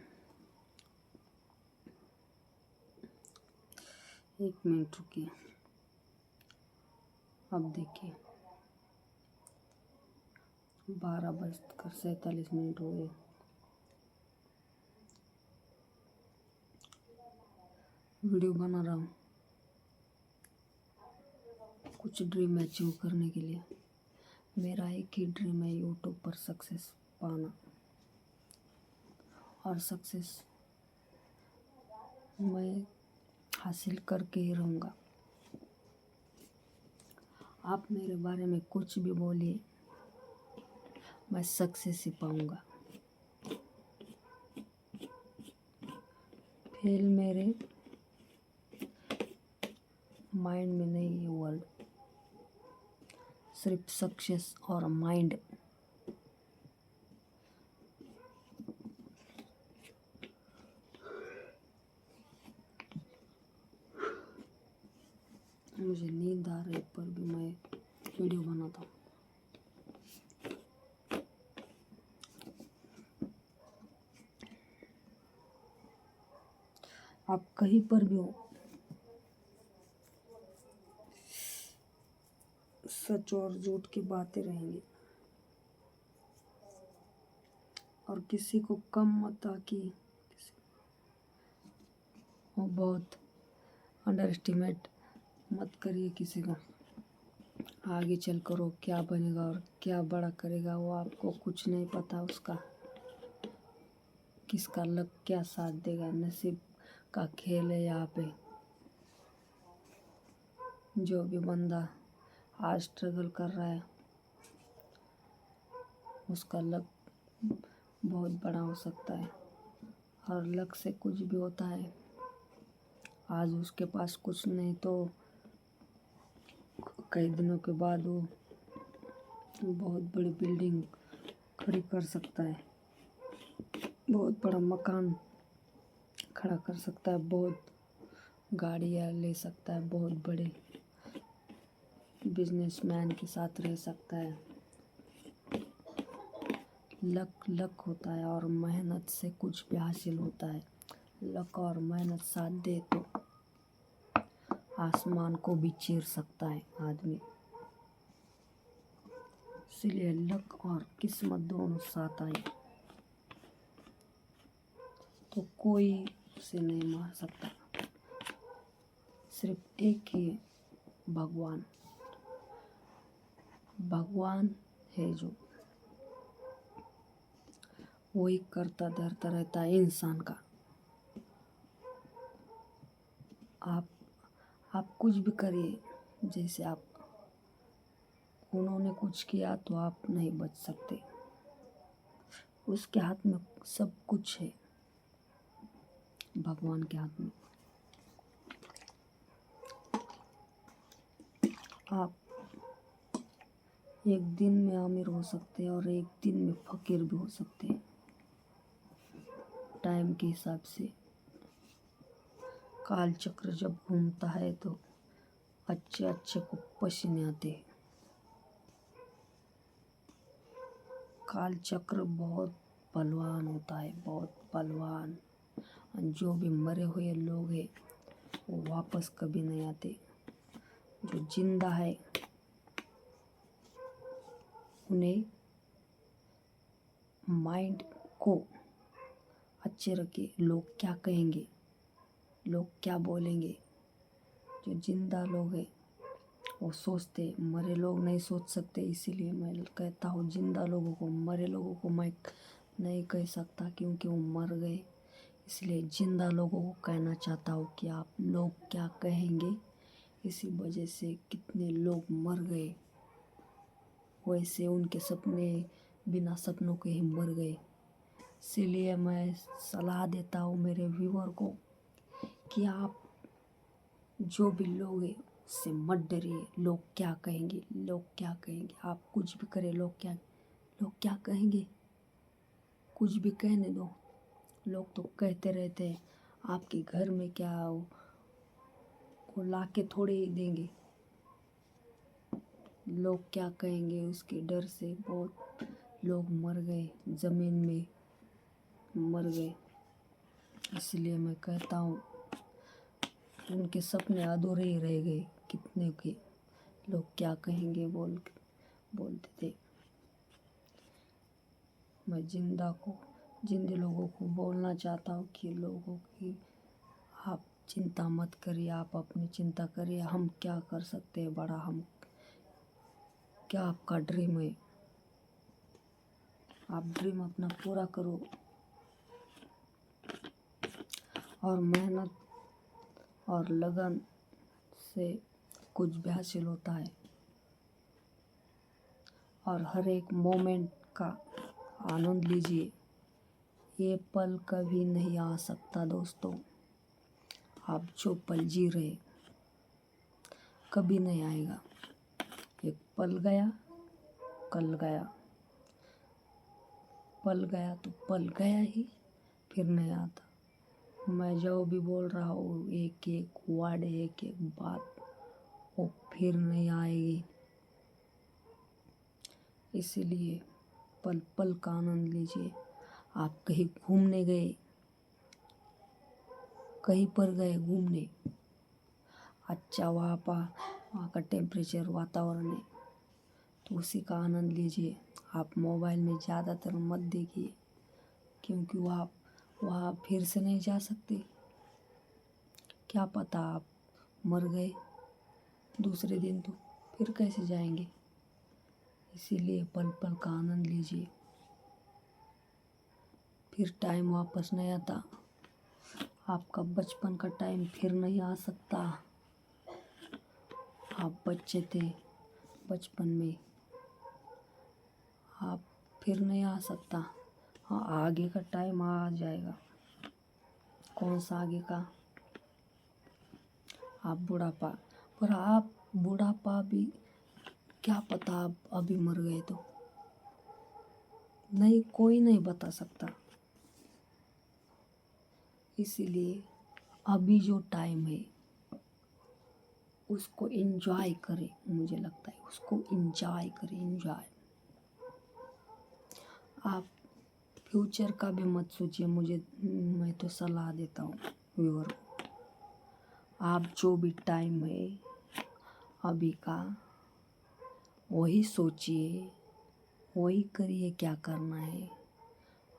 1 मिनट रुकिए, अब देखिए 12:47 हो गए। वीडियो बना रहा हूँ कुछ ड्रीम अचीव करने के लिए। मेरा एक ही ड्रीम है, यूट्यूब पर सक्सेस पाना, और सक्सेस मैं हासिल करके ही रहूँगा। आप मेरे बारे में कुछ भी बोलिए, मैं सक्सेस ही पाऊँगा। फेल मेरे माइंड में नहीं है वर्ड, सिर्फ सक्सेस और माइंड। मुझे नींद आ रही पर भी मैं वीडियो बनाता हूँ। आप कहीं पर भी हो, सच और झूठ की बातें रहेंगी, और किसी को कम मत आकी और बहुत अंडर एस्टिमेट मत करिए किसी को। आगे चल कर वो क्या बनेगा और क्या बड़ा करेगा वो आपको कुछ नहीं पता। उसका किसका लक क्या साथ देगा, नसीब का खेल है यहाँ पे। जो भी बंदा आज स्ट्रगल कर रहा है उसका लक बहुत बड़ा हो सकता है, और लक से कुछ भी होता है। आज उसके पास कुछ नहीं तो कई दिनों के बाद वो बहुत बड़ी बिल्डिंग खड़ी कर सकता है, बहुत बड़ा मकान खड़ा कर सकता है, बहुत गाड़ियाँ ले सकता है, बहुत बड़े बिजनेसमैन के साथ रह सकता है। लक होता है और मेहनत से कुछ भी हासिल होता है। लक और मेहनत साथ दे तो आसमान को भी चीर सकता है आदमी। इसलिए लक और किस्मत दोनों साथ आए तो कोई उसे नहीं मार सकता। सिर्फ एक ही भगवान है जो वही करता धरता रहता है इंसान का। आप कुछ भी करिए, जैसे आप उन्होंने कुछ किया तो आप नहीं बच सकते। उसके हाथ में सब कुछ है, भगवान के हाथ में। आप एक दिन में अमीर हो सकते हैं और एक दिन में फकीर भी हो सकते हैं, टाइम के हिसाब से। काल चक्र जब घूमता है तो अच्छे को पसीने आते हैं। काल चक्र बहुत बलवान होता है, बहुत बलवान। जो भी मरे हुए लोग हैं वो वापस कभी नहीं आते। जो जिंदा है उन्हें माइंड को अच्छे रखिए। लोग क्या कहेंगे, लोग क्या बोलेंगे। जो जिंदा लोग हैं वो सोचते, मरे लोग नहीं सोच सकते। इसीलिए मैं कहता हूँ जिंदा लोगों को, मरे लोगों को मैं नहीं कह सकता क्योंकि वो मर गए। इसलिए जिंदा लोगों को कहना चाहता हूँ कि आप लोग क्या कहेंगे। इसी वजह से कितने लोग मर गए, वैसे उनके सपने बिना सपनों के ही मर गए। इसीलिए मैं सलाह देता हूँ मेरे व्यूअर को कि आप जो भी लोग हैं उससे मत डरिए। लोग क्या कहेंगे, लोग क्या कहेंगे। आप कुछ भी करें, लोग क्या कहेंगे, कुछ भी कहने दो। लोग तो कहते रहते हैं। आपके घर में क्या वो ला के थोड़े ही देंगे। लोग क्या कहेंगे उसके डर से बहुत लोग मर गए, ज़मीन में मर गए। इसलिए मैं कहता हूँ उनके सपने अधूरे ही रह गए। कितने के लोग क्या कहेंगे बोलते थे। मैं जिंदे लोगों को बोलना चाहता हूँ कि लोगों की आप चिंता मत करिए, आप अपनी चिंता करिए। हम क्या कर सकते हैं बड़ा, हम क्या आपका ड्रीम है, आप ड्रीम अपना पूरा करो और मेहनत और लगन से कुछ भी हासिल होता है। और हर एक मोमेंट का आनंद लीजिए। ये पल कभी नहीं आ सकता दोस्तों। आप जो पल जी रहे कभी नहीं आएगा। एक पल गया, कल गया, पल गया तो पल गया ही, फिर नहीं आता। मैं जो भी बोल रहा हूँ एक एक वर्ड, एक एक बात वो फिर नहीं आएगी। इसीलिए पल पल का आनंद लीजिए। आप कहीं घूमने गए, कहीं पर गए घूमने, अच्छा वहाँ का टेम्परेचर वातावरण है तो उसी का आनंद लीजिए। आप मोबाइल में ज़्यादातर मत देखिए क्योंकि वहाँ फिर से नहीं जा सकते। क्या पता आप मर गए दूसरे दिन, तो फिर कैसे जाएंगे। इसीलिए पल पल का आनंद लीजिए। फिर टाइम वापस नहीं आता। आपका बचपन का टाइम फिर नहीं आ सकता। आप बच्चे थे बचपन में, आप फिर नहीं आ सकता। हाँ, आगे का टाइम आ जाएगा। कौन सा आगे का? आप बुढ़ापा। पर आप बुढ़ापा भी क्या पता आप अभी मर गए तो, नहीं, कोई नहीं बता सकता। इसीलिए अभी जो टाइम है उसको एंजॉय करें। मुझे लगता है उसको एंजॉय करें, एंजॉय। आप फ्यूचर का भी मत सोचिए। मैं तो सलाह देता हूँ व्यूअर को, आप जो भी टाइम है अभी का वही सोचिए, वही करिए। क्या करना है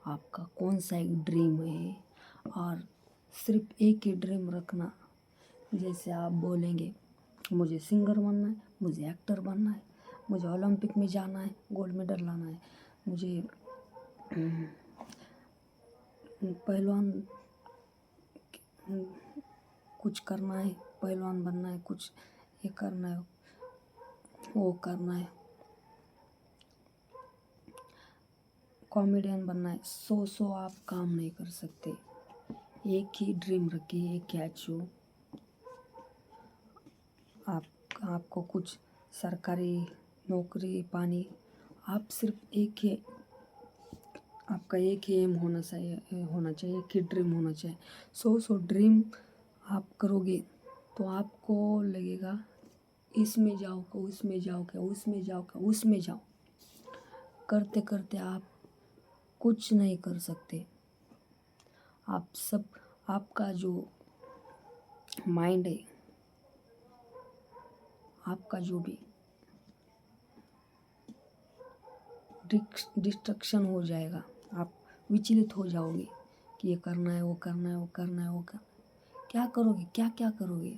आपका, कौन सा एक ड्रीम है, और सिर्फ एक ही ड्रीम रखना। जैसे आप बोलेंगे मुझे सिंगर बनना है, मुझे एक्टर बनना है, मुझे ओलंपिक में जाना है, गोल्ड मेडल लाना है, मुझे पहलवान कुछ करना है, पहलवान बनना है, कुछ ये करना है, वो करना है, कॉमेडियन बनना है। सो आप काम नहीं कर सकते। एक ही ड्रीम रखिए, एक ही अचीव। आपको कुछ सरकारी नौकरी पानी, आप सिर्फ एक ही, आपका एक ही एम होना चाहिए, एक ही ड्रीम होना चाहिए। सो ड्रीम आप करोगे तो आपको लगेगा इसमें जाओ क्या, उसमें जाओ क्या, उसमें जाओ क्या, उसमें जाओ। करते करते आप कुछ नहीं कर सकते। आपका जो माइंड है, आपका जो भी डिस्ट्रक्शन हो जाएगा। आप विचलित हो जाओगे कि ये करना है, वो करना है, वो करना है, वो करना है। क्या करोगे, क्या क्या करोगे?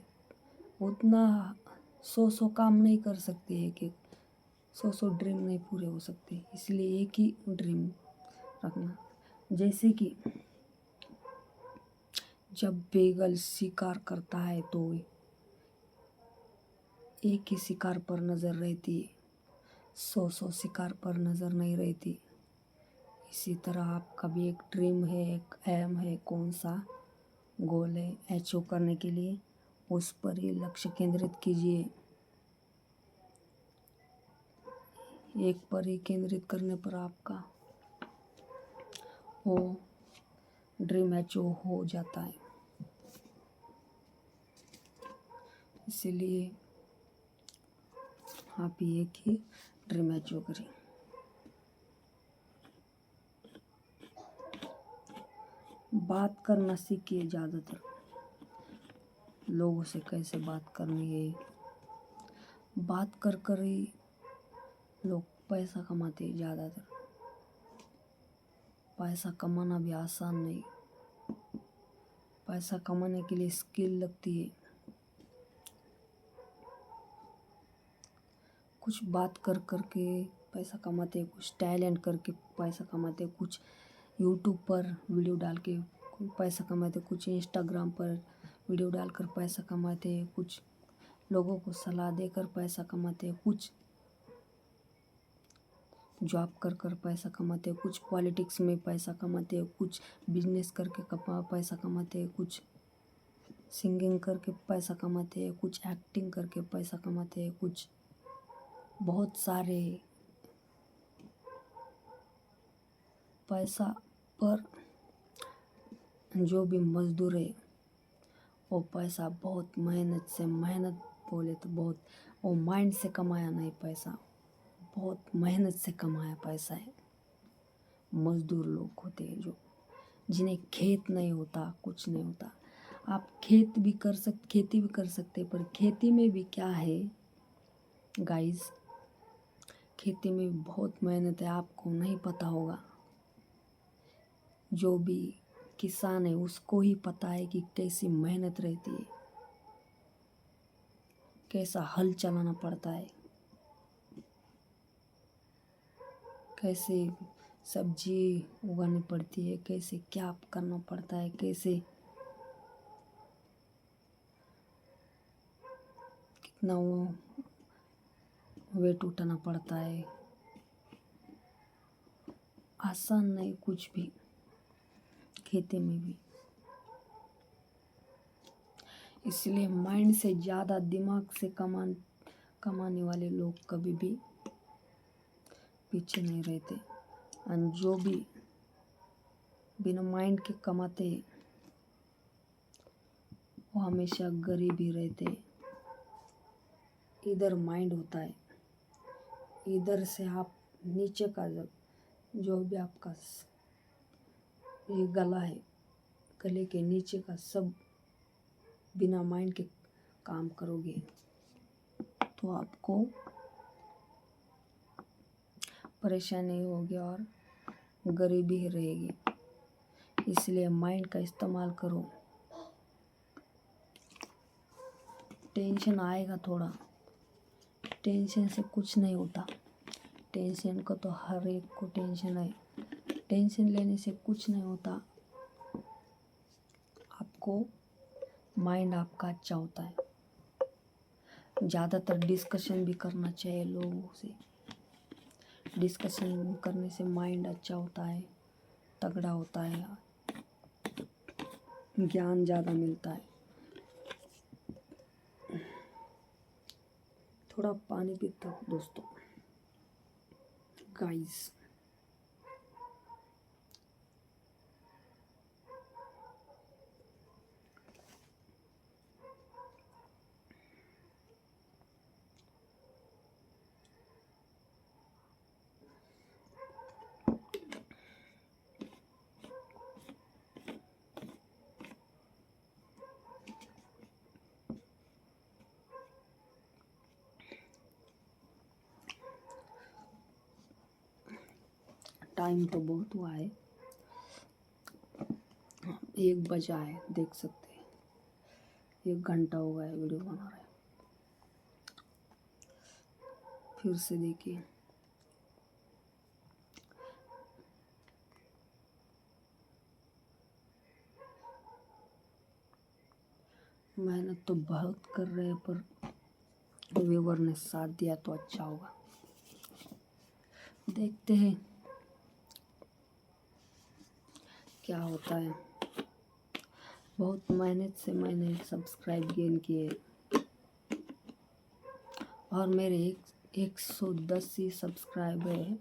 उतना सौ काम नहीं कर सकते। एक सौ ड्रीम नहीं पूरे हो सकते। इसलिए एक ही ड्रीम रखना। जैसे कि जब बेगल शिकार करता है तो एक ही शिकार पर नज़र रहती है, सौ शिकार पर नज़र नहीं रहती। इसी तरह आपका भी एक ड्रीम है, एक एम है, कौन सा गोल है अचीव करने के लिए, उस पर ही लक्ष्य केंद्रित कीजिए। एक पर ही केंद्रित करने पर आपका वो ड्रीम अचीव हो जाता है। इसीलिए आप ही एक ही ड्रीम अचीव करें। बात करना सीखिए। ज़्यादातर लोगों से कैसे बात करनी है, बात कर कर ही लोग पैसा कमाते हैं। ज़्यादातर पैसा कमाना भी आसान नहीं। पैसा कमाने के लिए स्किल लगती है। कुछ बात कर कर के पैसा कमाते हैं, कुछ टैलेंट करके पैसा कमाते हैं, कुछ यूट्यूब पर वीडियो डाल के पैसा कमाते हैं, कुछ इंस्टाग्राम पर वीडियो डालकर पैसा कमाते हैं, कुछ लोगों को सलाह देकर पैसा कमाते हैं, कुछ जॉब कर कर पैसा कमाते हैं, कुछ पॉलिटिक्स में पैसा कमाते हैं, कुछ बिजनेस करके पैसा कमाते हैं, कुछ सिंगिंग करके पैसा कमाते हैं, कुछ एक्टिंग करके पैसा कमाते हैं, कुछ बहुत सारे पैसा पर जो भी मजदूर है वो पैसा बहुत मेहनत से, मेहनत बोले तो बहुत, वो माइंड से कमाया नहीं पैसा, बहुत मेहनत से कमाया पैसा है। मजदूर लोग होते हैं जो, जिन्हें खेत नहीं होता, कुछ नहीं होता। आप खेती भी कर सकते, पर खेती में भी क्या है गाइस, खेती में भी बहुत मेहनत है, आपको नहीं पता होगा। जो भी किसान है उसको ही पता है कि कैसी मेहनत रहती है। कैसा हल चलाना पड़ता है, कैसे सब्जी उगानी पड़ती है, कैसे क्या करना पड़ता है, कैसे कितना वो वेट उठाना पड़ता है। आसान नहीं कुछ भी, खेती में भी। इसलिए माइंड से ज़्यादा दिमाग से कमाने वाले लोग कभी भी पीछे नहीं रहते, और जो भी बिना माइंड के कमाते हैं वो हमेशा गरीब ही रहते हैं। इधर माइंड होता है, इधर से आप नीचे का जो भी आपका ये गला है, गले के नीचे का सब बिना माइंड के काम करोगे तो आपको परेशानी होगी और गरीबी ही रहेगी। इसलिए माइंड का इस्तेमाल करो। टेंशन आएगा थोड़ा, टेंशन से कुछ नहीं होता। टेंशन को तो हर एक को टेंशन है, टेंशन लेने से कुछ नहीं होता। आपको माइंड आपका अच्छा होता है। ज़्यादातर डिस्कशन भी करना चाहिए लोगों से। डिस्कशन करने से माइंड अच्छा होता है, तगड़ा होता है, ज्ञान ज़्यादा मिलता है। थोड़ा पानी पीता हूँ दोस्तों, गाइस। टाइम तो बहुत हुआ है, 1 बजा है, देख सकते हैं। 1 घंटा हो गया है वीडियो बना रहे। फिर से देखिए। मेहनत तो बहुत कर रहे हैं, पर व्यूवर ने साथ दिया तो अच्छा होगा। देखते हैं क्या होता है। बहुत मेहनत से मैंने सब्सक्राइब गेन किए और मेरे 110 ही सब्सक्राइब है।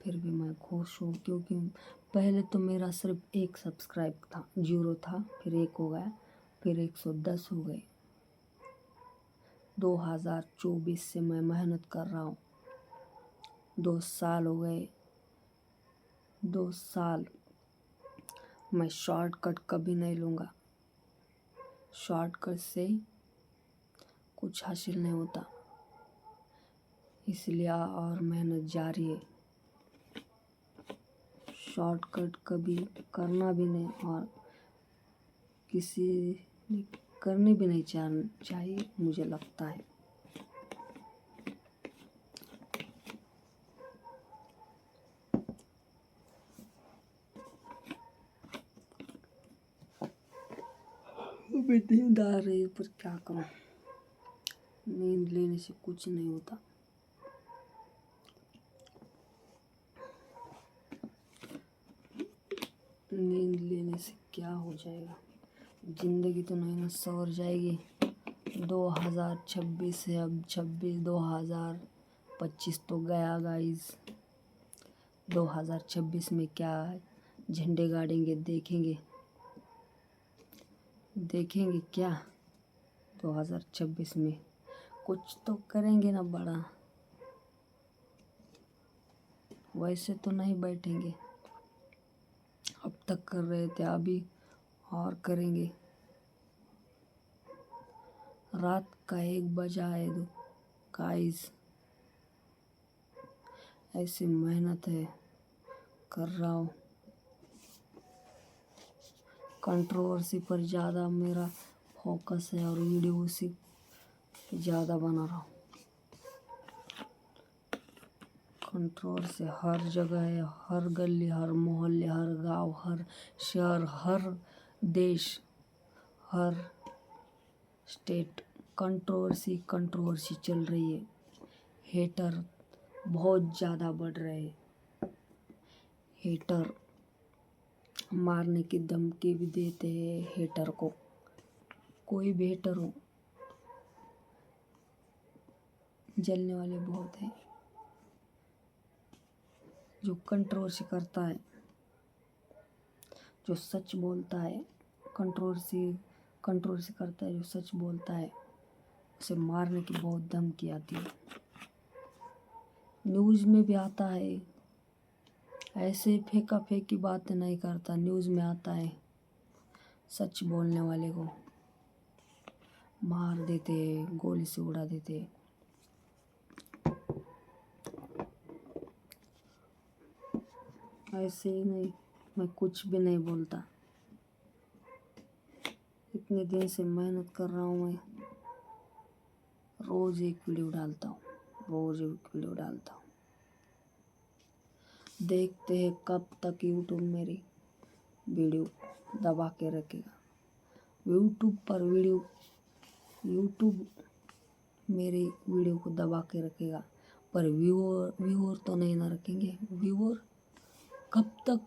फिर भी मैं खुश हूँ, क्योंकि पहले तो मेरा सिर्फ 1 सब्सक्राइब था, 0 था, फिर 1 हो गया, फिर 110 हो गए। 2024 से मैं मेहनत कर रहा हूँ, 2 साल हो गए। 2 साल मैं शॉर्टकट कभी नहीं लूँगा। शॉर्टकट से कुछ हासिल नहीं होता, इसलिए और मेहनत जारी है। शॉर्टकट कभी करना भी नहीं, और किसी ने करनी भी नहीं चाहिए, मुझे लगता है। अभी नींद आ रही है, पर क्या करूं, नींद लेने से कुछ नहीं होता। नींद लेने से क्या हो जाएगा, जिंदगी तो नहीं ना सवर जाएगी। 2026 है, अब 2025 तो गया गाइस। 2026 में क्या झंडे गाड़ेंगे, देखेंगे क्या। 2026 में कुछ तो करेंगे ना बड़ा, वैसे तो नहीं बैठेंगे। अब तक कर रहे थे, अभी और करेंगे। रात का 1 बजा है गाइस। ऐसी मेहनत है कर रहा हूँ। कंट्रोवर्सी पर ज़्यादा मेरा फोकस है और वीडियो उसी कि ज़्यादा बना रहा हूँ। कंट्रोवर्सी हर जगह है, हर गली, हर मोहल्ले, हर गांव, हर शहर, हर देश, हर स्टेट कंट्रोवर्सी चल रही है। हेटर बहुत ज़्यादा बढ़ रहे हैं। हेटर मारने की धमकी भी देते हैं हेटर को। कोई भी हेटर हो, जलने वाले बहुत हैं। जो कंट्रोवर्सी करता है, जो सच बोलता है, कंट्रोवर्सी करता है, जो सच बोलता है, उसे मारने की बहुत धमकी आती है। न्यूज़ में भी आता है, ऐसे फेंका फेंकी बातें नहीं करता, न्यूज़ में आता है। सच बोलने वाले को मार देते, गोली से उड़ा देते। ऐसे ही नहीं, मैं कुछ भी नहीं बोलता। इतने दिन से मेहनत कर रहा हूँ मैं, रोज़ एक वीडियो डालता हूँ, रोज़ एक वीडियो डालता हूँ। देखते हैं कब तक यूट्यूब मेरी वीडियो दबा के रखेगा। यूट्यूब मेरी वीडियो को दबा के रखेगा, पर व्यूअर तो नहीं ना रखेंगे। व्यूअर कब तक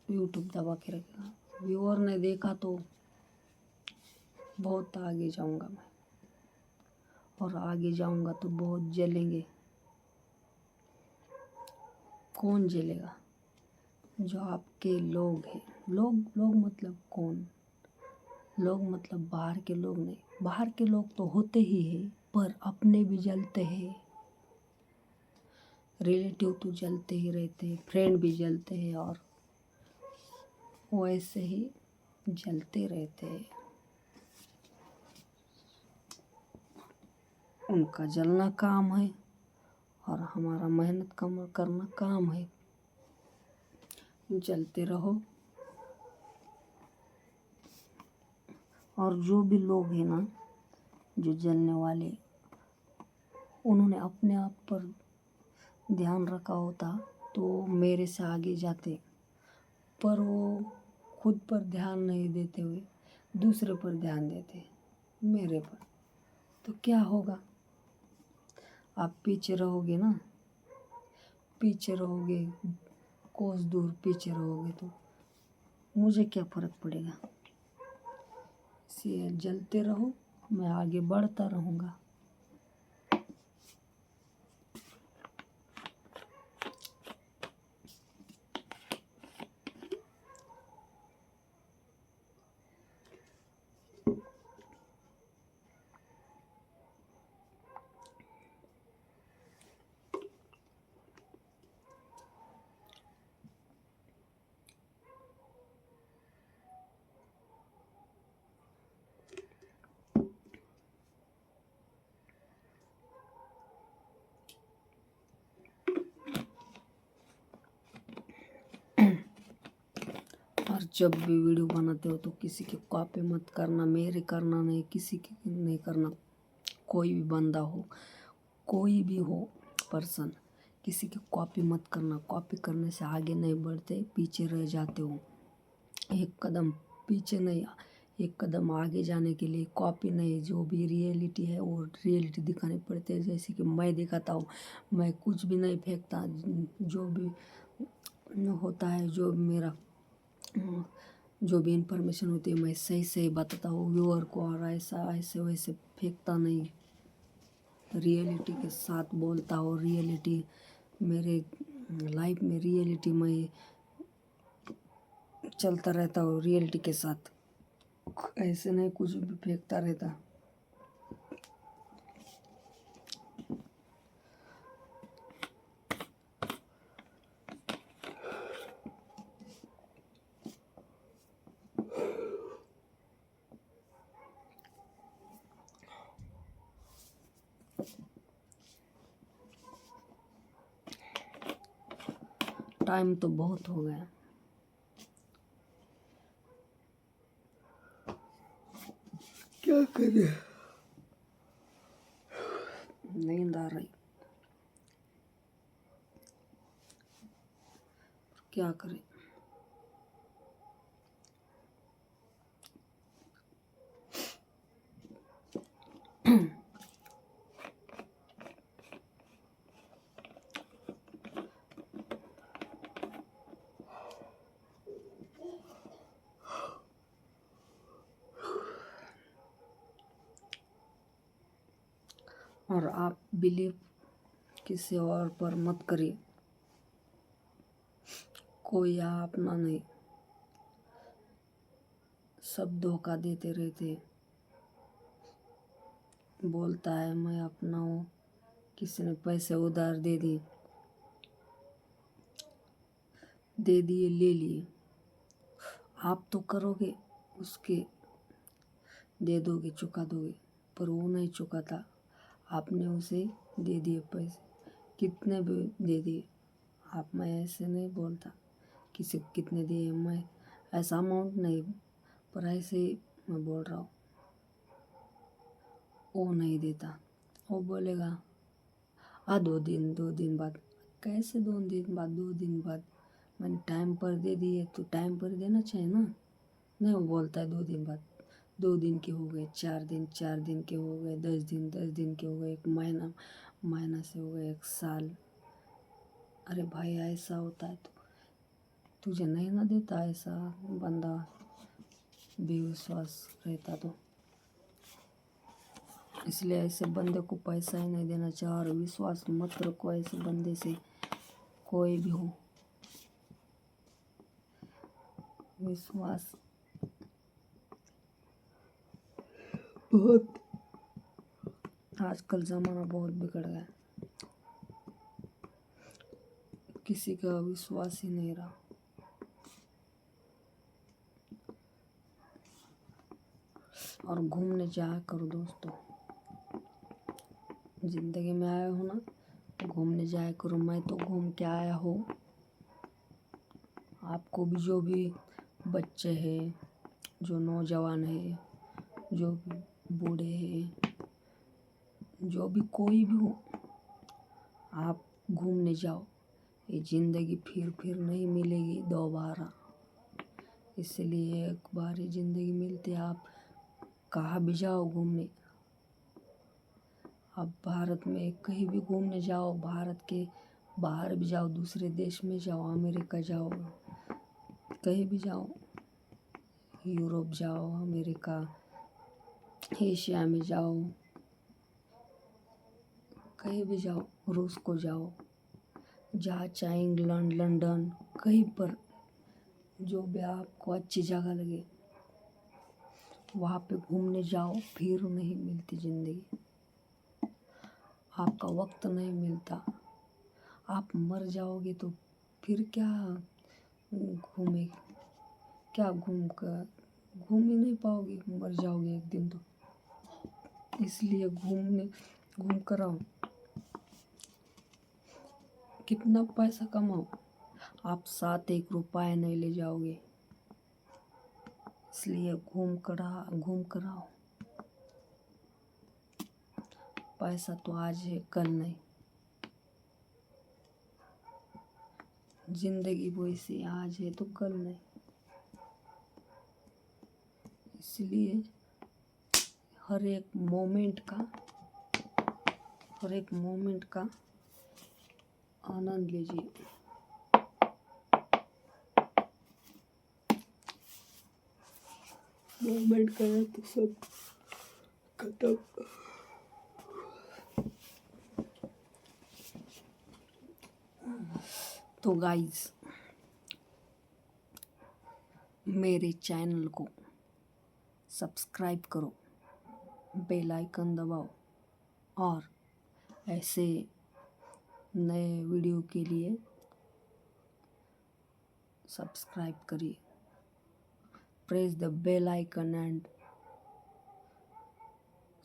यूट्यूब दबा के रखेगा? व्यूअर ने देखा तो बहुत आगे जाऊंगा मैं, और आगे जाऊंगा तो बहुत जलेंगे। कौन जलेगा? जो आपके लोग हैं। लोग मतलब कौन? लोग मतलब बाहर के लोग नहीं। बाहर के लोग तो होते ही हैं, पर अपने भी जलते हैं। रिलेटिव तो जलते ही रहते हैं, फ्रेंड भी जलते हैं, और वैसे ही जलते रहते हैं। उनका जलना काम है और हमारा मेहनत करना काम है। जलते रहो। और जो भी लोग हैं ना, जो जलने वाले, उन्होंने अपने आप पर ध्यान रखा होता तो मेरे से आगे जाते, पर वो खुद पर ध्यान नहीं देते हुए दूसरे पर ध्यान देते, मेरे पर। तो क्या होगा? आप पीछे रहोगे ना, पीछे रहोगे, कोस दूर पीछे रहोगे, तो मुझे क्या फ़र्क पड़ेगा? इसलिए जलते रहो, मैं आगे बढ़ता रहूँगा। और जब भी वीडियो बनाते हो तो किसी की कॉपी मत करना, मेरे करना नहीं, किसी की नहीं करना। कोई भी बंदा हो, कोई भी हो पर्सन, किसी की कॉपी मत करना। कॉपी करने से आगे नहीं बढ़ते, पीछे रह जाते हो। एक कदम पीछे नहीं, एक कदम आगे जाने के लिए कॉपी नहीं, जो भी रियलिटी है वो रियलिटी दिखानी पड़ती है। जैसे कि मैं दिखाता हूँ, मैं कुछ भी नहीं फेंकता। जो भी होता है, जो भी इंफॉर्मेशन होती है, मैं सही सही बताता हूँ व्यूअर को, और ऐसा ऐसे वैसे फेंकता नहीं। रियलिटी के साथ बोलता हूँ। रियलिटी मेरे लाइफ में, रियलिटी में चलता रहता हूँ, रियलिटी के साथ। ऐसे नहीं कुछ भी फेंकता रहता। टाइम तो बहुत हो गया। क्या करें? नींद आ रही, क्या करें। और आप बिलीव किसी और पर मत करिए, कोई अपना नहीं, सब धोखा देते रहते। बोलता है मैं अपना हूँ, किसी ने पैसे उधार दे दिए, ले लिए, आप तो करोगे उसके, दे दोगे, चुका दोगे, पर वो नहीं चुकाता। आपने उसे दे दिए पैसे, कितने भी दे दिए। मैं ऐसे नहीं बोलता किसी को कितने दिए, मैं ऐसा अमाउंट नहीं, पर ऐसे ही मैं बोल रहा हूँ। वो नहीं देता, वो बोलेगा 2 दिन बाद। कैसे 2 दिन बाद? 2 दिन बाद मैंने टाइम पर दे दिए तो टाइम पर देना चाहिए ना। नहीं, वो बोलता है 2 दिन बाद। 2 दिन के हो गए, 4 दिन, 4 दिन के हो गए, 10 दिन, 10 दिन के हो गए, 1 महीना, महीना से हो गए, 1 साल। अरे भाई ऐसा होता है तो तुझे नहीं ना देता, ऐसा बंदा बेविश्वास रहता तो। इसलिए ऐसे बंदे को पैसा ही नहीं देना चाहिए, और विश्वास मत रखो ऐसे बंदे से, कोई भी हो। विश्वास बहुत, आजकल ज़माना बहुत बिगड़ गया, किसी का विश्वास ही नहीं रहा। और घूमने जाया करो दोस्तों, ज़िंदगी में आए हो ना, घूमने जाया करो। मैं तो घूम के आया हूँ। आपको भी, जो भी बच्चे हैं, जो नौजवान है, जो भी बूढ़े हैं, जो भी कोई भी हो, आप घूमने जाओ। ये ज़िंदगी फिर नहीं मिलेगी दोबारा, इसलिए एक बार ही ज़िंदगी मिलती है। आप कहाँ भी जाओ घूमने, आप भारत में कहीं भी घूमने जाओ, भारत के बाहर भी जाओ, दूसरे देश में जाओ, अमेरिका जाओ, कहीं भी जाओ, यूरोप जाओ, अमेरिका, एशिया में जाओ, कहीं भी जाओ, रूस को जाओ, जहाँ चाहे, इंग्लैंड, लंदन, कहीं पर जो भी आपको अच्छी जगह लगे वहाँ पे घूमने जाओ। फिर नहीं मिलती ज़िंदगी, आपका वक्त नहीं मिलता। आप मर जाओगे तो फिर क्या घूमे, क्या घूम ही नहीं पाओगे, मर जाओगे एक दिन तो। इसलिए घूम कर आओ, कितना पैसा कमाओ, आप साथ 1 रुपया नहीं ले जाओगे। इसलिए घूम कर आओ। पैसा तो आज है, कल नहीं। जिंदगी वैसी, आज है तो कल नहीं। इसलिए हर एक मोमेंट का आनंद लीजिए। मोमेंट गया तो सब खत्म। तो गाइस, मेरे चैनल को सब्सक्राइब करो, बेल आइकन दबाओ, और ऐसे नए वीडियो के लिए सब्सक्राइब करिए। Press the bell icon and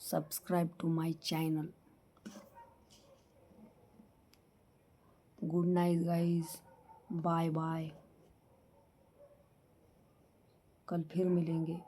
subscribe to my channel. Good night guys, bye bye. कल फिर मिलेंगे।